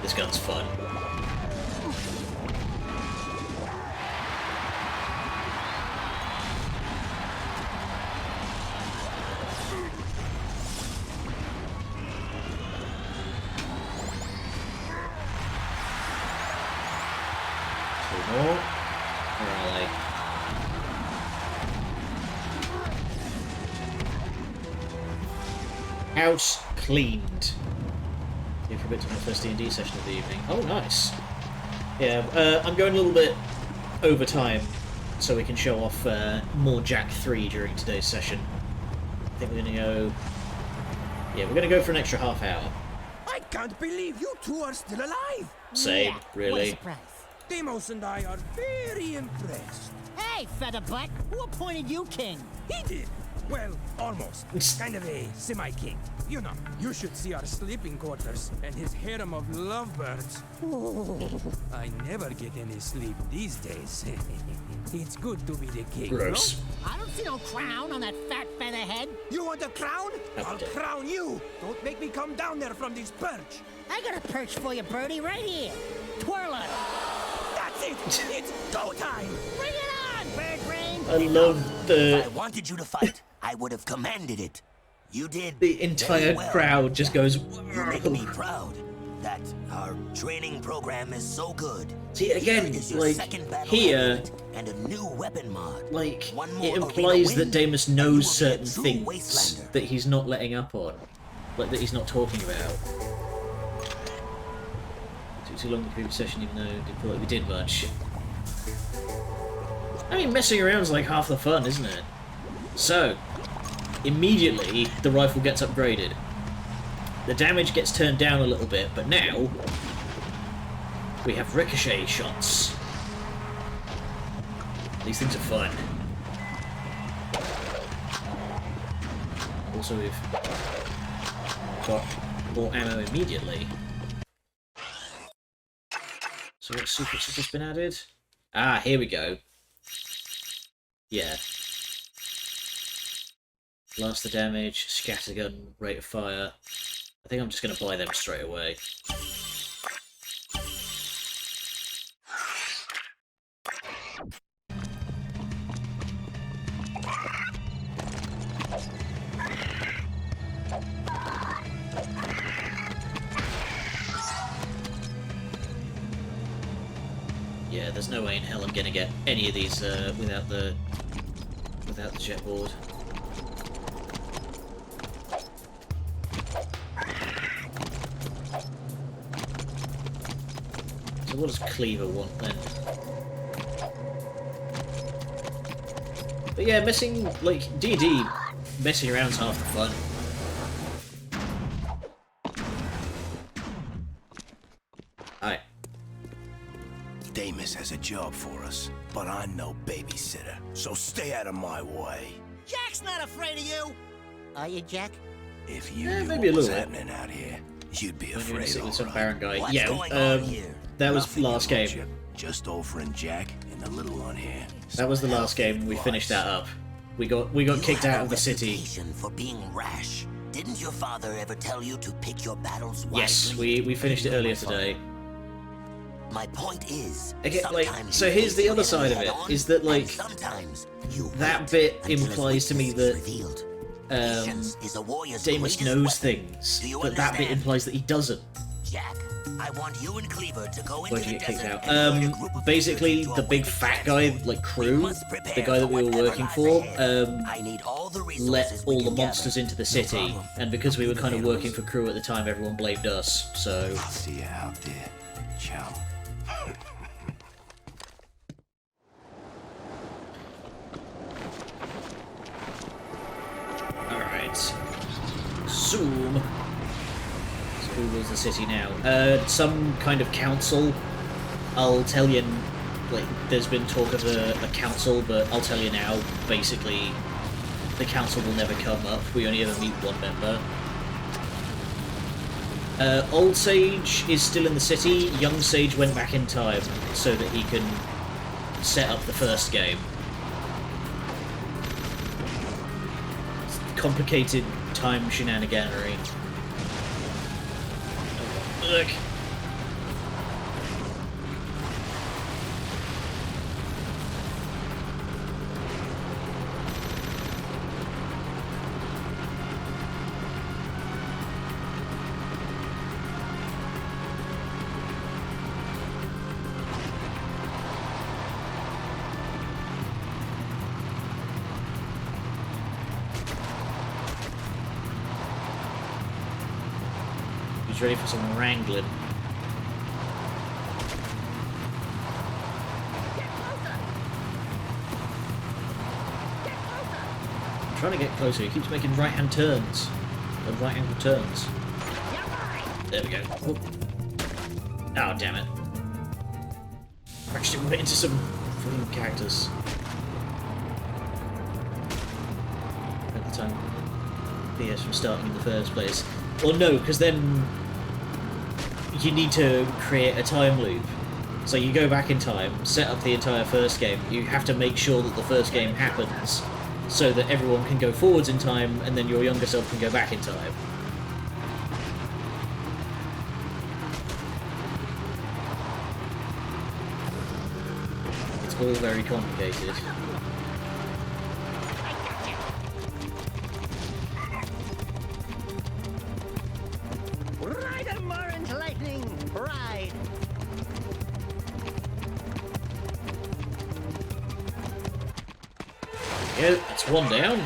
This gun's fun. More. Where are they? House cleaned. Here for a bit to my first D&D session of the evening. Oh, nice. Yeah, I'm going a little bit over time so we can show off more Jack 3 during today's session. I think we're going to go... Yeah, we're going to go for an extra half hour. I can't believe you two are still alive! Same, Yeah, really. what a surprise. Deimos and I are very impressed. Hey, Featherbutt, who appointed you king? He did. Well, almost. Kind of a semi-king. You know, you should see our sleeping quarters and his harem of lovebirds. I never get any sleep these days. It's good to be the king, Gross. no? I don't see no crown on that fat featherhead. You want a crown? I'll Okay. crown you. Don't make me come down there from this perch. I got a perch for you, Birdie, right here. Twirl it. That's it. It's go time. Bring it on, bird brain. I love If I wanted you to fight, I would have commanded it. You did. the entire very well. crowd just goes... You make me proud that our training program is so good. See, again, Here is your like, second battle here, element and a new weapon mod. like, One it more implies arena that win, Damus and you will knows be a certain true things Wastelander. that he's not letting up on. Like, that he's not talking about. Took too long in the previous session, even though I didn't feel like we did much. I mean, messing around's like half the fun, isn't it? So, immediately, the rifle gets upgraded. The damage gets turned down a little bit, but now we have ricochet shots. These things are fun. Also, we've got more ammo immediately. So what secrets have just been added? Ah, here we go. Yeah. Blast the damage, scattergun, rate of fire. I think I'm just going to buy them straight away. Yeah, there's no way in hell I'm going to get any of these without the jet board. So what does Cleaver want then? But yeah, messing, like, D&D, messing around's half the fun. Damus has a job for us, but I'm no babysitter, so stay out of my way. Jack's not afraid of you. Are you, Jack? If you Yeah, knew maybe a what was little bit. happening out here, you'd be When you're afraid, gonna sit with some all barren right. guy. What's Yeah, going on here? that was Nothing, last your game. lordship. Just Opher and Jack and the little one here. That was the Some last game. We healthy finished that advice. up. We got You kicked have out a of the city. reputation for being rash. Didn't your father ever tell you to pick your battles wisely? Yes, we finished it earlier today. My point is, Okay, like, sometimes so you here's face the your other side of enemy it, head-on, is that, like, and sometimes you that wait bit until his implies to me weakness is that revealed. Patience is a warrior's Damus greatest knows weapon. things, Do you but that bit understand? implies that he doesn't. Jack, I want you and Cleaver to go Why'd into you the get kicked desert out? and lead a group of Basically, fighters to the a big waiting fat guy, transport. like, We Crew, must prepare the guy that for we were whatever working lies for, ahead. I need all the resources let we all the can monsters gather. into the No city, problem. and because we were kind of Handle working this. for Crew at the time, everyone blamed us, so... I'll see you out there, chum. Alright. Zoom. So who rules the city now? Some kind of council. I'll tell you, like, there's been talk of a council, but I'll tell you now, basically, the council will never come up. We only ever meet one member. Old Sage is still in the city. Young Sage went back in time so that he can set up the first game. Complicated time shenaniganery. Look. He's ready for some wrangling. I'm trying to get closer. He keeps making right-hand turns. Right-angle turns. There we go. Oh, oh damn it. Crashed it right into some freaking characters. At the time. PS from starting in the first place. Or no, because then you need to create a time loop. So you go back in time, set up the entire first game. You have to make sure that the first game happens so that everyone can go forwards in time and then your younger self can go back in time. It's all very complicated. Ride 'em, orange lightning, ride. Yeah, that's one down.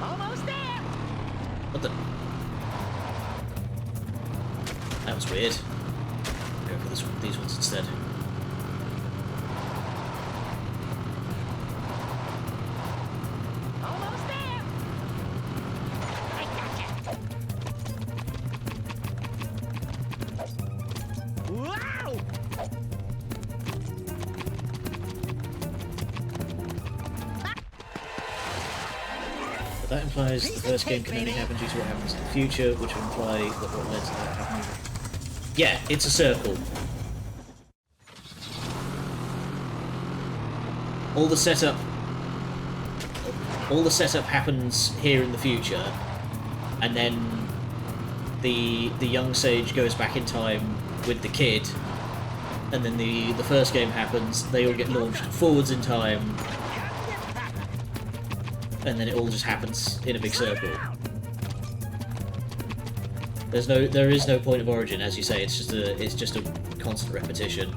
Almost there. What the? That was weird. Go for this one, these ones instead. Almost there. I gotcha. Wow! But that implies the first game can only happen due to what happens in the future, which would imply that what led to that happening. Yeah, it's a circle. All the setup happens here in the future, and then the young sage goes back in time with the kid, and then the first game happens. They all get launched forwards in time, and then it all just happens in a big circle. There is no point of origin, as you say. It's just a constant repetition.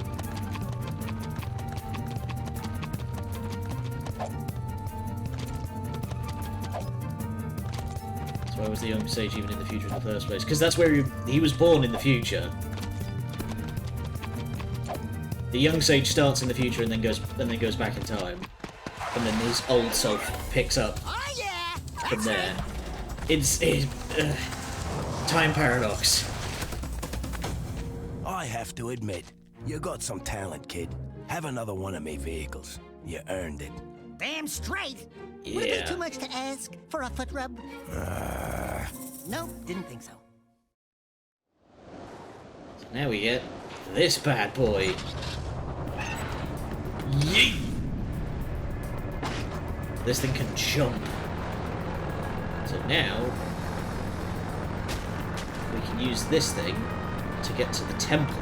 So why was the young sage even in the future in the first place? Because that's where he was born in the future. The young sage starts in the future and then goes back in time, and then his old self picks up Oh yeah, from there. It's time paradox. I have to admit, you got some talent, kid. Have another one of me vehicles. You earned it. Damn straight. Yeah. Would it be too much to ask for a foot rub? Nope, didn't think so. Now we get this bad boy. Yeet! This thing can jump. So now we can use this thing to get to the temple.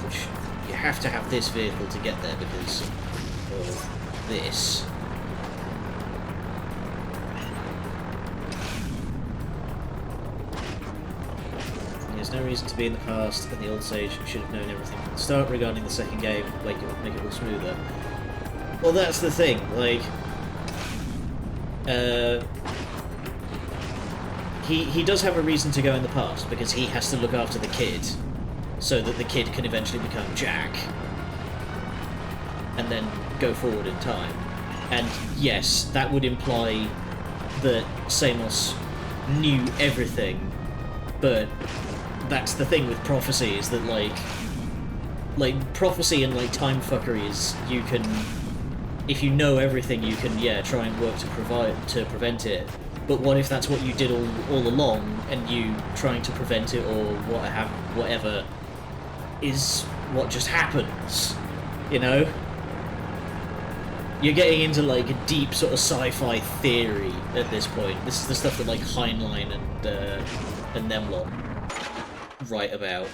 Which you have to have this vehicle to get there because of this. There's no reason to be in the past, and the old sage should have known everything from the start regarding the second game, make it all smoother. Well, that's the thing, like, he does have a reason to go in the past, because he has to look after the kid, so that the kid can eventually become Jack, and then go forward in time. And yes, that would imply that Samos knew everything, but that's the thing with prophecy, is that like prophecy and like time fuckery is, you can, if you know everything, you can try and work to prevent it. But what if that's what you did all along, and you trying to prevent it or whatever is what just happens, you know? You're getting into like a deep sort of sci-fi theory at this point. This is the stuff that like Heinlein and them lot write about.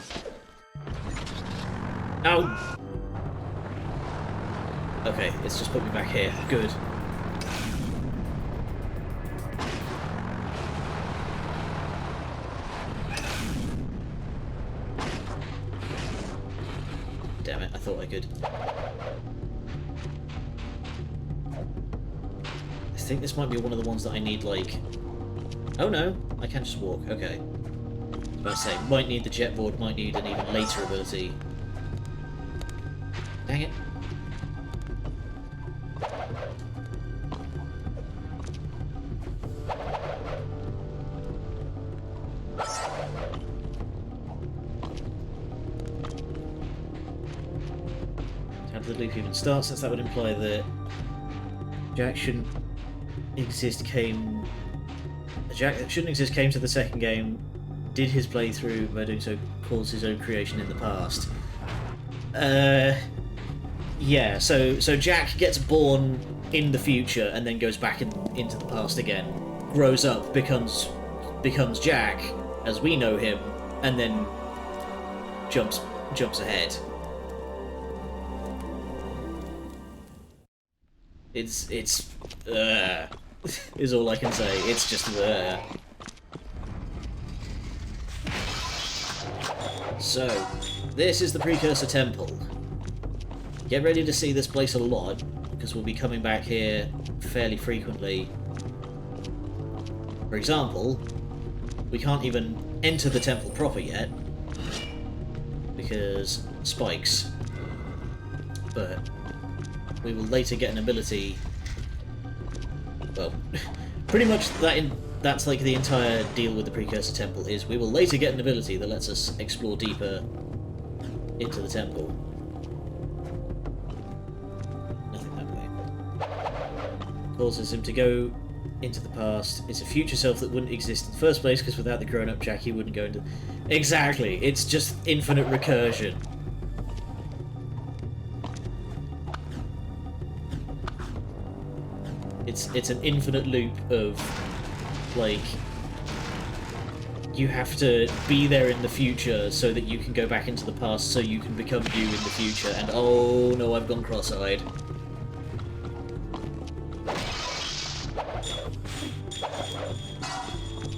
Ow! Okay, it's just put me back here. Good. Damn it, I thought I could. I think this might be one of the ones that I need, like... Oh no, I can just walk, okay. I was about to say, might need the jet board, might need an even later ability. Dang it. How did the loop even start, since that would imply that Jack shouldn't exist came to the second game, did his playthrough, by doing so caused his own creation in the past. Yeah, so Jack gets born in the future and then goes back into the past again, grows up, becomes Jack as we know him, and then jumps ahead. It's is all I can say. It's just So, this is the Precursor Temple. Get ready to see this place a lot, because we'll be coming back here fairly frequently. For example, we can't even enter the temple proper yet, because spikes. But we will later get an ability. Well, pretty much that's like the entire deal with the Precursor Temple, is we will later get an ability that lets us explore deeper into the temple. Nothing that way. Causes him to go into the past. It's a future self that wouldn't exist in the first place, because without the grown-up Jack he wouldn't go into... Exactly! It's just infinite recursion. It's an infinite loop of, like, you have to be there in the future so that you can go back into the past so you can become you in the future, and oh no, I've gone cross-eyed.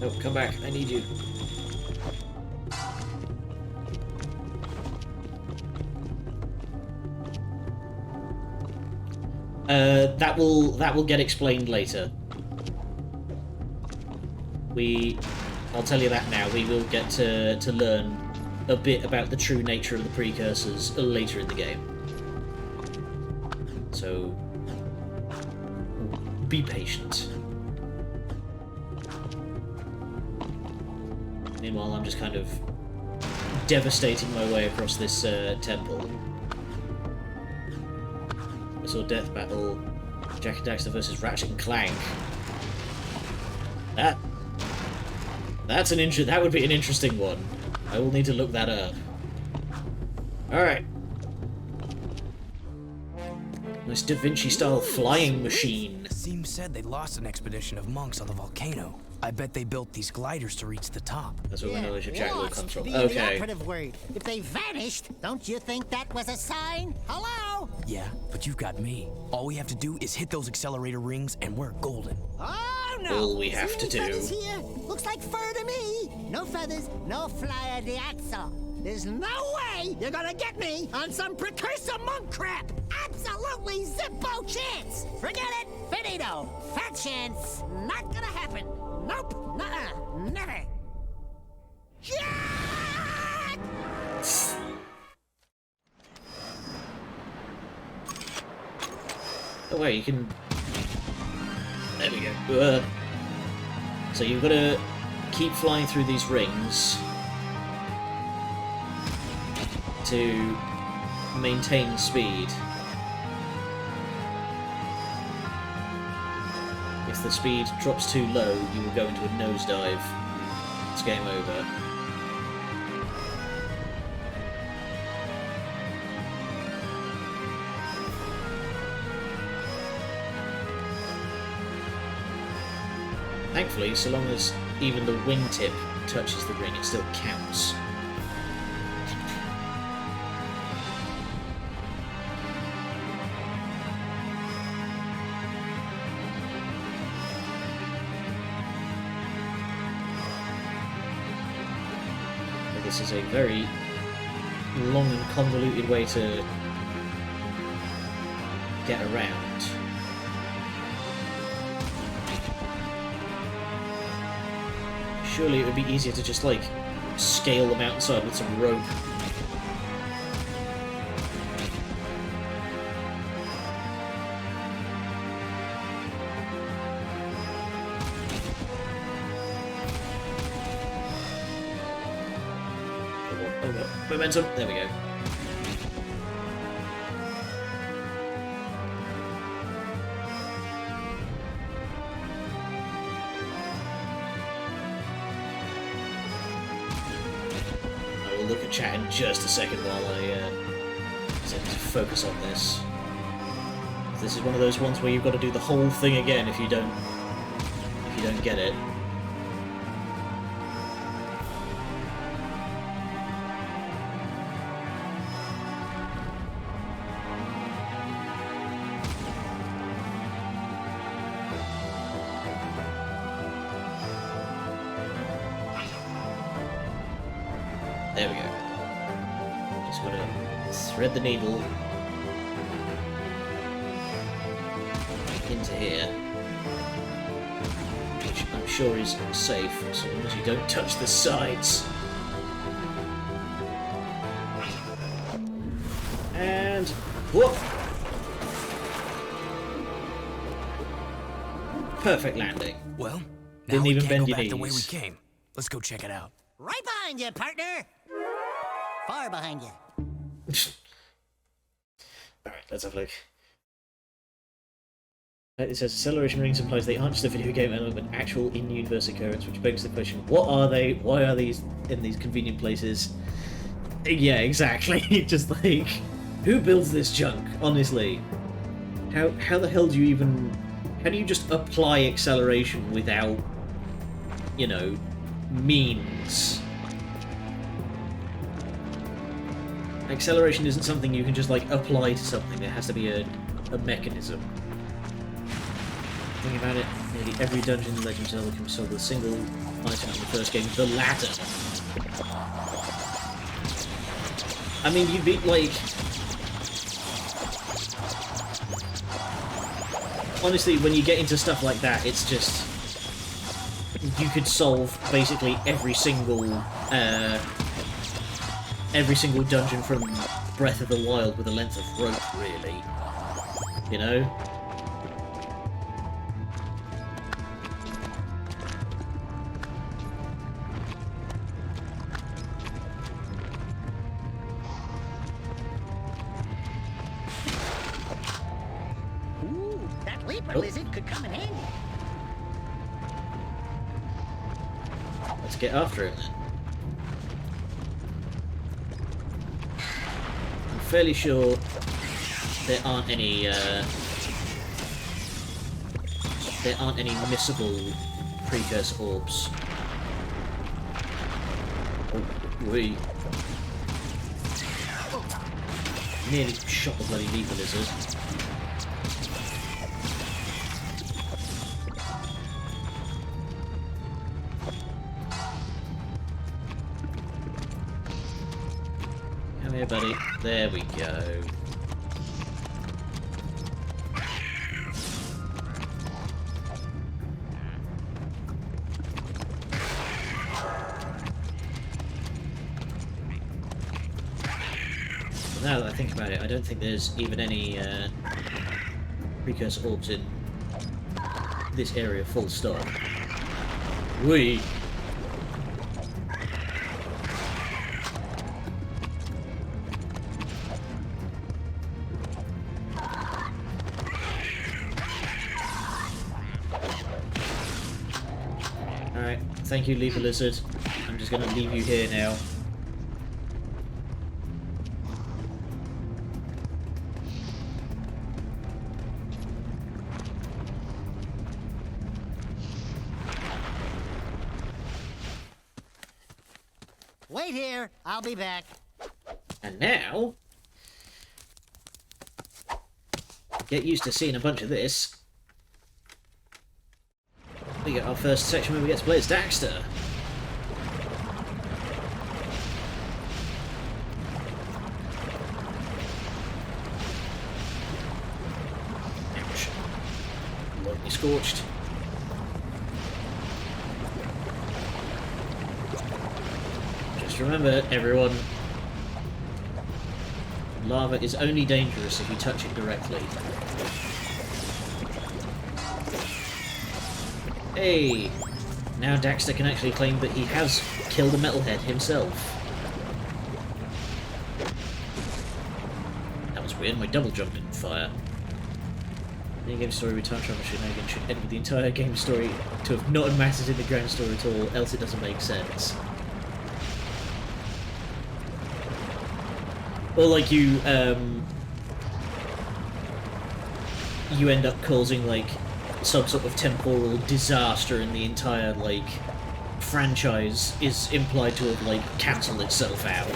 Oh, come back, I need you. That will get explained later. I'll tell you that now. We will get to learn a bit about the true nature of the precursors later in the game. So Be patient. Meanwhile, I'm just kind of devastating my way across this temple. I saw Death Battle, Jak and Daxter versus Ratchet and Clank. That would be an interesting one. I will need to look that up. Alright. Nice Da Vinci-style flying machine. Seem said they lost an expedition of monks on the volcano. I bet they built these gliders to reach the top. That's where my knowledge of Jack Will comes from. The Okay. operative word. If they vanished, don't you think that was a sign? Hello? Yeah, but you've got me. All we have to do is hit those accelerator rings and we're golden. Oh, no. All we have to do. Feathers here? Looks like fur to me. No feathers, no flyer de axle. There's no way you're gonna get me on some precursor monk crap. Absolutely zippo chance. Forget it. Finito. Fat chance. Not gonna happen. Nope. Nuh-uh. Never. Jack! Oh wait, you can... There we go. So you've got to keep flying through these rings to maintain speed. If the speed drops too low, you will go into a nosedive. It's game over. Thankfully, so long as even the wingtip touches the ring, it still counts. But this is a very long and convoluted way to get around. Surely it would be easier to just, like, scale the mountainside with some rope. Oh no, momentum, there we go. Look at chat in just a second while I focus on this. This is one of those ones where you've got to do the whole thing again if you don't get it. There we go. Just gotta thread the needle into here, which I'm sure is safe as long as you don't touch the sides. And whoop! Perfect landing. Well, didn't even bend your knees. The way we came. Let's go check it out. Right behind you, partner. Far behind you. Alright, let's have a look. It says acceleration rings implies they aren't just a video game element, but actual in-universe occurrence, which begs the question, what are they? Why are these in these convenient places? Yeah, exactly. Just like, who builds this junk, honestly? How the hell do you even... How do you just apply acceleration without, you know, means? Acceleration isn't something you can just, like, apply to something. There has to be a mechanism. Think about it, nearly every dungeon in Legend of Zelda can be solved with a single item in the first game, the ladder. I mean, you'd be, like... Honestly, when you get into stuff like that, it's just... You could solve basically every single dungeon from Breath of the Wild with a length of rope, really. You know? super Oh. lizard could come in handy. Let's get after it then. I'm fairly sure there aren't any missable precursor orbs. Oh, we nearly shot the bloody leaper lizard. Come here, buddy. There we go. Now that I think about it, I don't think there's even any precursor orbs in this area full stop. Whee! Alright, thank you, Leaper Lizard. I'm just gonna leave you here now. Wait here. I'll be back. And now, get used to seeing a bunch of this. We get our first section where we get to play as Daxter. Ouch. Lightly scorched. Just remember, everyone, lava is only dangerous if you touch it directly. Hey! Now Daxter can actually claim that he has killed a metalhead himself. That was weird, my double jump didn't fire. In a game story with time travel shenanigans should end with the entire game story to have not mattered in the grand story at all, else it doesn't make sense. Or like you end up causing like some sort of temporal disaster and the entire like franchise is implied to have like cancelled itself out.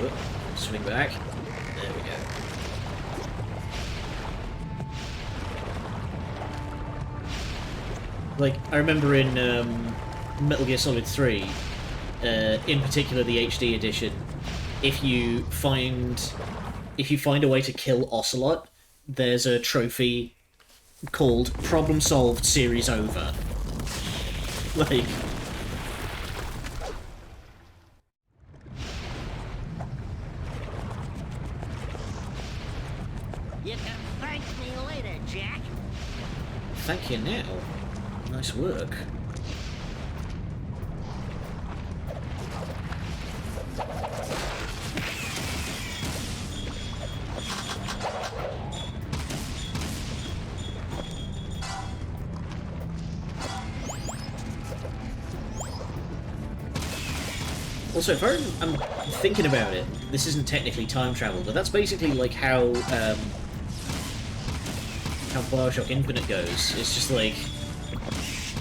Whoop, swing back. There we go. Like, I remember in Metal Gear Solid 3, in particular the HD edition, if you find a way to kill Ocelot, there's a trophy called Problem Solved, Series Over. Like, You can thank me later, Jack. thank you now. Nice work. Also, if I'm thinking about it, this isn't technically time travel, but that's basically like how Bioshock Infinite goes. It's just like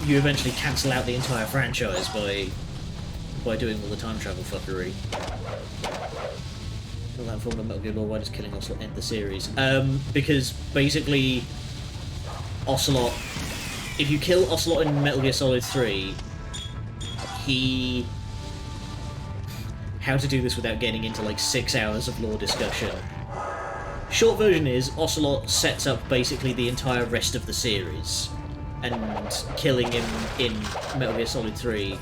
you eventually cancel out the entire franchise by doing all the time travel fuckery. All that form of Metal Gear lore, why does killing Ocelot end the series? Because basically Ocelot, if you kill Ocelot in Metal Gear Solid 3, how to do this without getting into like 6 hours of lore discussion. Short version is, Ocelot sets up basically the entire rest of the series, and killing him in Metal Gear Solid 3...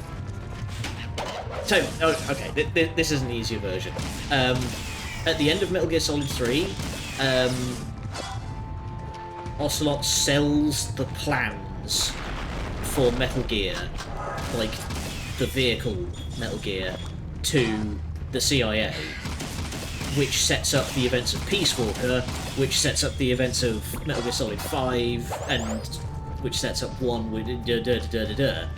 So, oh, okay, this is an easier version. At the end of Metal Gear Solid 3, Ocelot sells the plans for Metal Gear, like the vehicle Metal Gear, to the CIA. which sets up the events of Peace Walker, which sets up the events of Metal Gear Solid 5, and which sets up 1 with da-da-da-da-da-da.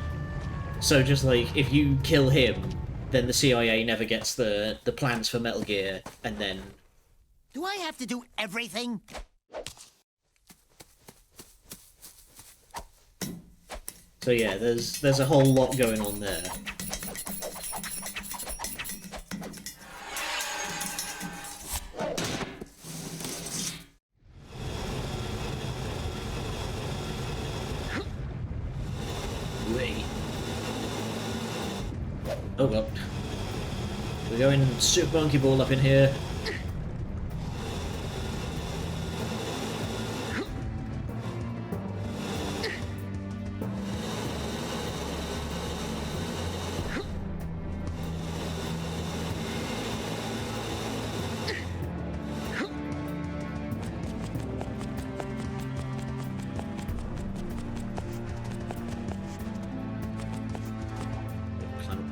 So just like, if you kill him, then the CIA never gets the plans for Metal Gear, and then... Do I have to do everything? So yeah, there's a whole lot going on there. Wait. Oh well. We're going Super Monkey Ball up in here.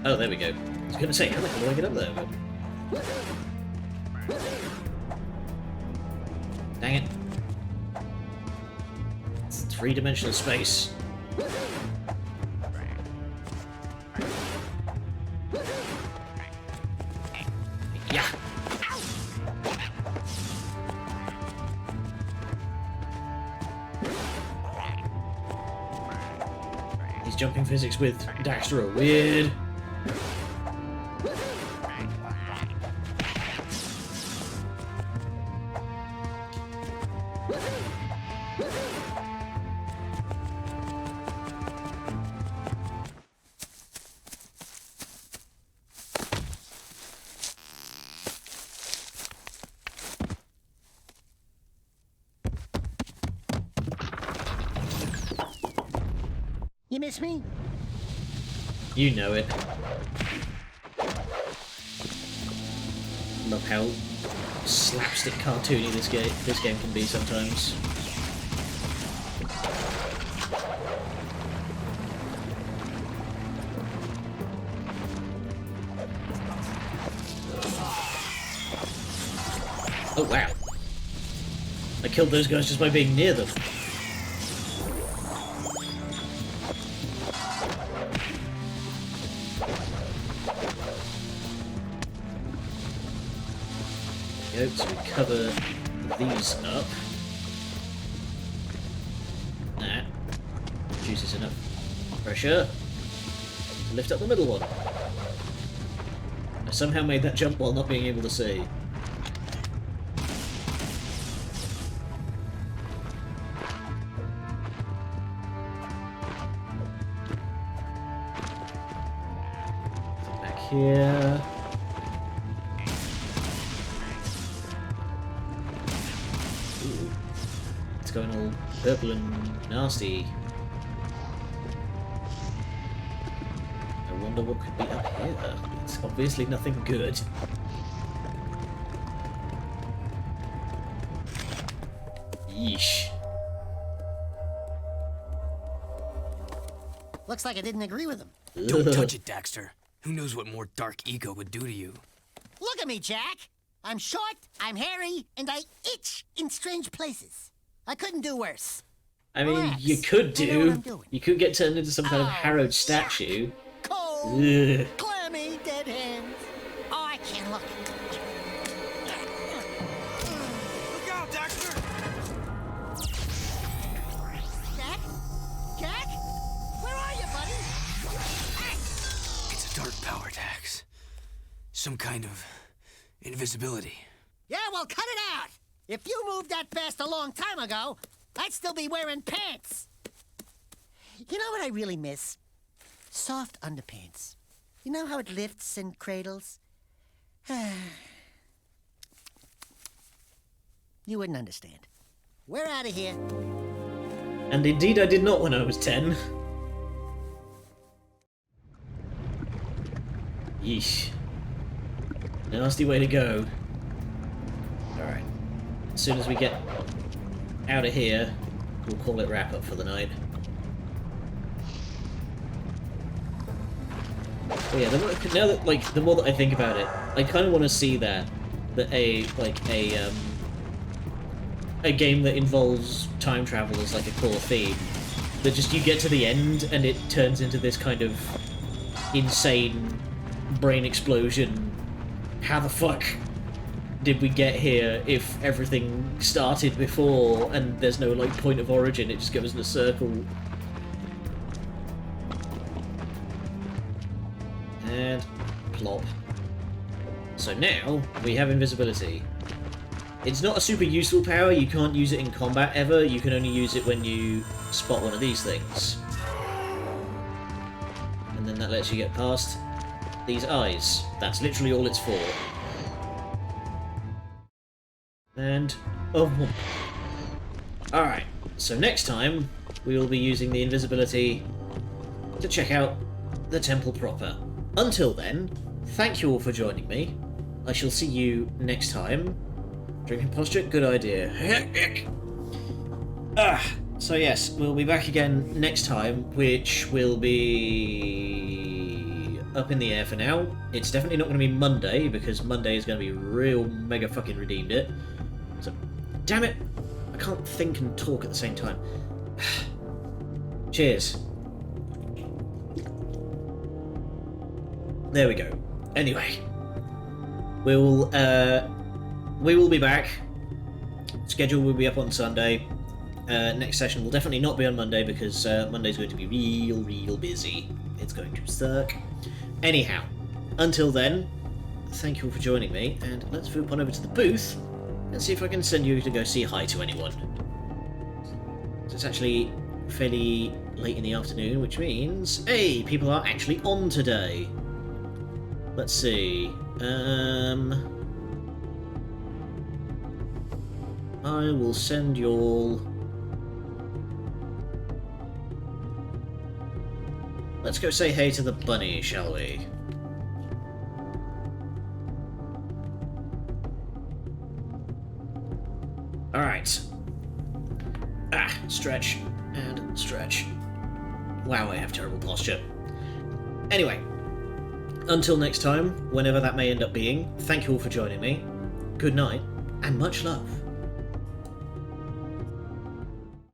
Oh, there we go. I was going to say, how the hell do I get up there? But... dang it. It's three-dimensional space. Yeah. These jumping physics with Daxter are weird. You miss me? You know it. Love how slapstick cartoony this game can be sometimes. Oh wow. I killed those guys just by being near them. So we cover these up. That produces enough pressure to lift up the middle one. I somehow made that jump while not being able to see. Back here. Going all purple and nasty. I wonder what could be up here. It's obviously nothing good. Yeesh. Looks like I didn't agree with him. Don't touch it, Daxter. Who knows what more Dark Eco would do to you? Look at me, Jack. I'm short, I'm hairy, and I itch in strange places. I couldn't do worse. I mean, Relax. you could I know what I'm do. doing. You could get turned into some kind of harrowed statue. Cold, Ugh. clammy, dead hands. Oh, I can't look. Look out, Daxter! Jack? Jack? Where are you, buddy? It's a dark power tax. Some kind of invisibility. Yeah, well, cut it out. If you moved that fast a long time ago, I'd still be wearing pants. You know what I really miss? Soft underpants. You know how it lifts and cradles? You wouldn't understand. We're out of here. And indeed I did not when I was 10. Yeesh. Nasty way to go. Alright. As soon as we get out of here, we'll call it wrap up for the night. But yeah, now that, like, the more that I think about it, I kind of want to see that that a game that involves time travel is like a core theme. That just you get to the end and it turns into this kind of insane brain explosion. How the fuck did we get here if everything started before and there's no like point of origin? It just goes in a circle. And plop. So now we have invisibility. It's not a super useful power, you can't use it in combat ever, you can only use it when you spot one of these things. And then that lets you get past these eyes. That's literally all it's for. And... oh. Alright, so next time we will be using the invisibility to check out the temple proper. Until then, thank you all for joining me. I shall see you next time. Drinking posture? Good idea. So yes, we'll be back again next time, which will be up in the air for now. It's definitely not going to be Monday, because Monday is going to be real mega fucking redeemed it. So, damn it! I can't think and talk at the same time. Cheers. There we go. Anyway, we will be back. Schedule will be up on Sunday. Next session will definitely not be on Monday because Monday's going to be real busy. It's going to suck. Anyhow, until then, thank you all for joining me, and let's move on over to the booth and see if I can send you to go say hi to anyone. So it's actually fairly late in the afternoon, which means, hey, people are actually on today. Let's see. I will send you all... Let's go say hey to the bunny, shall we? Alright. Stretch. And stretch. Wow, I have terrible posture. Anyway. Until next time, whenever that may end up being, thank you all for joining me. Good night, and much love.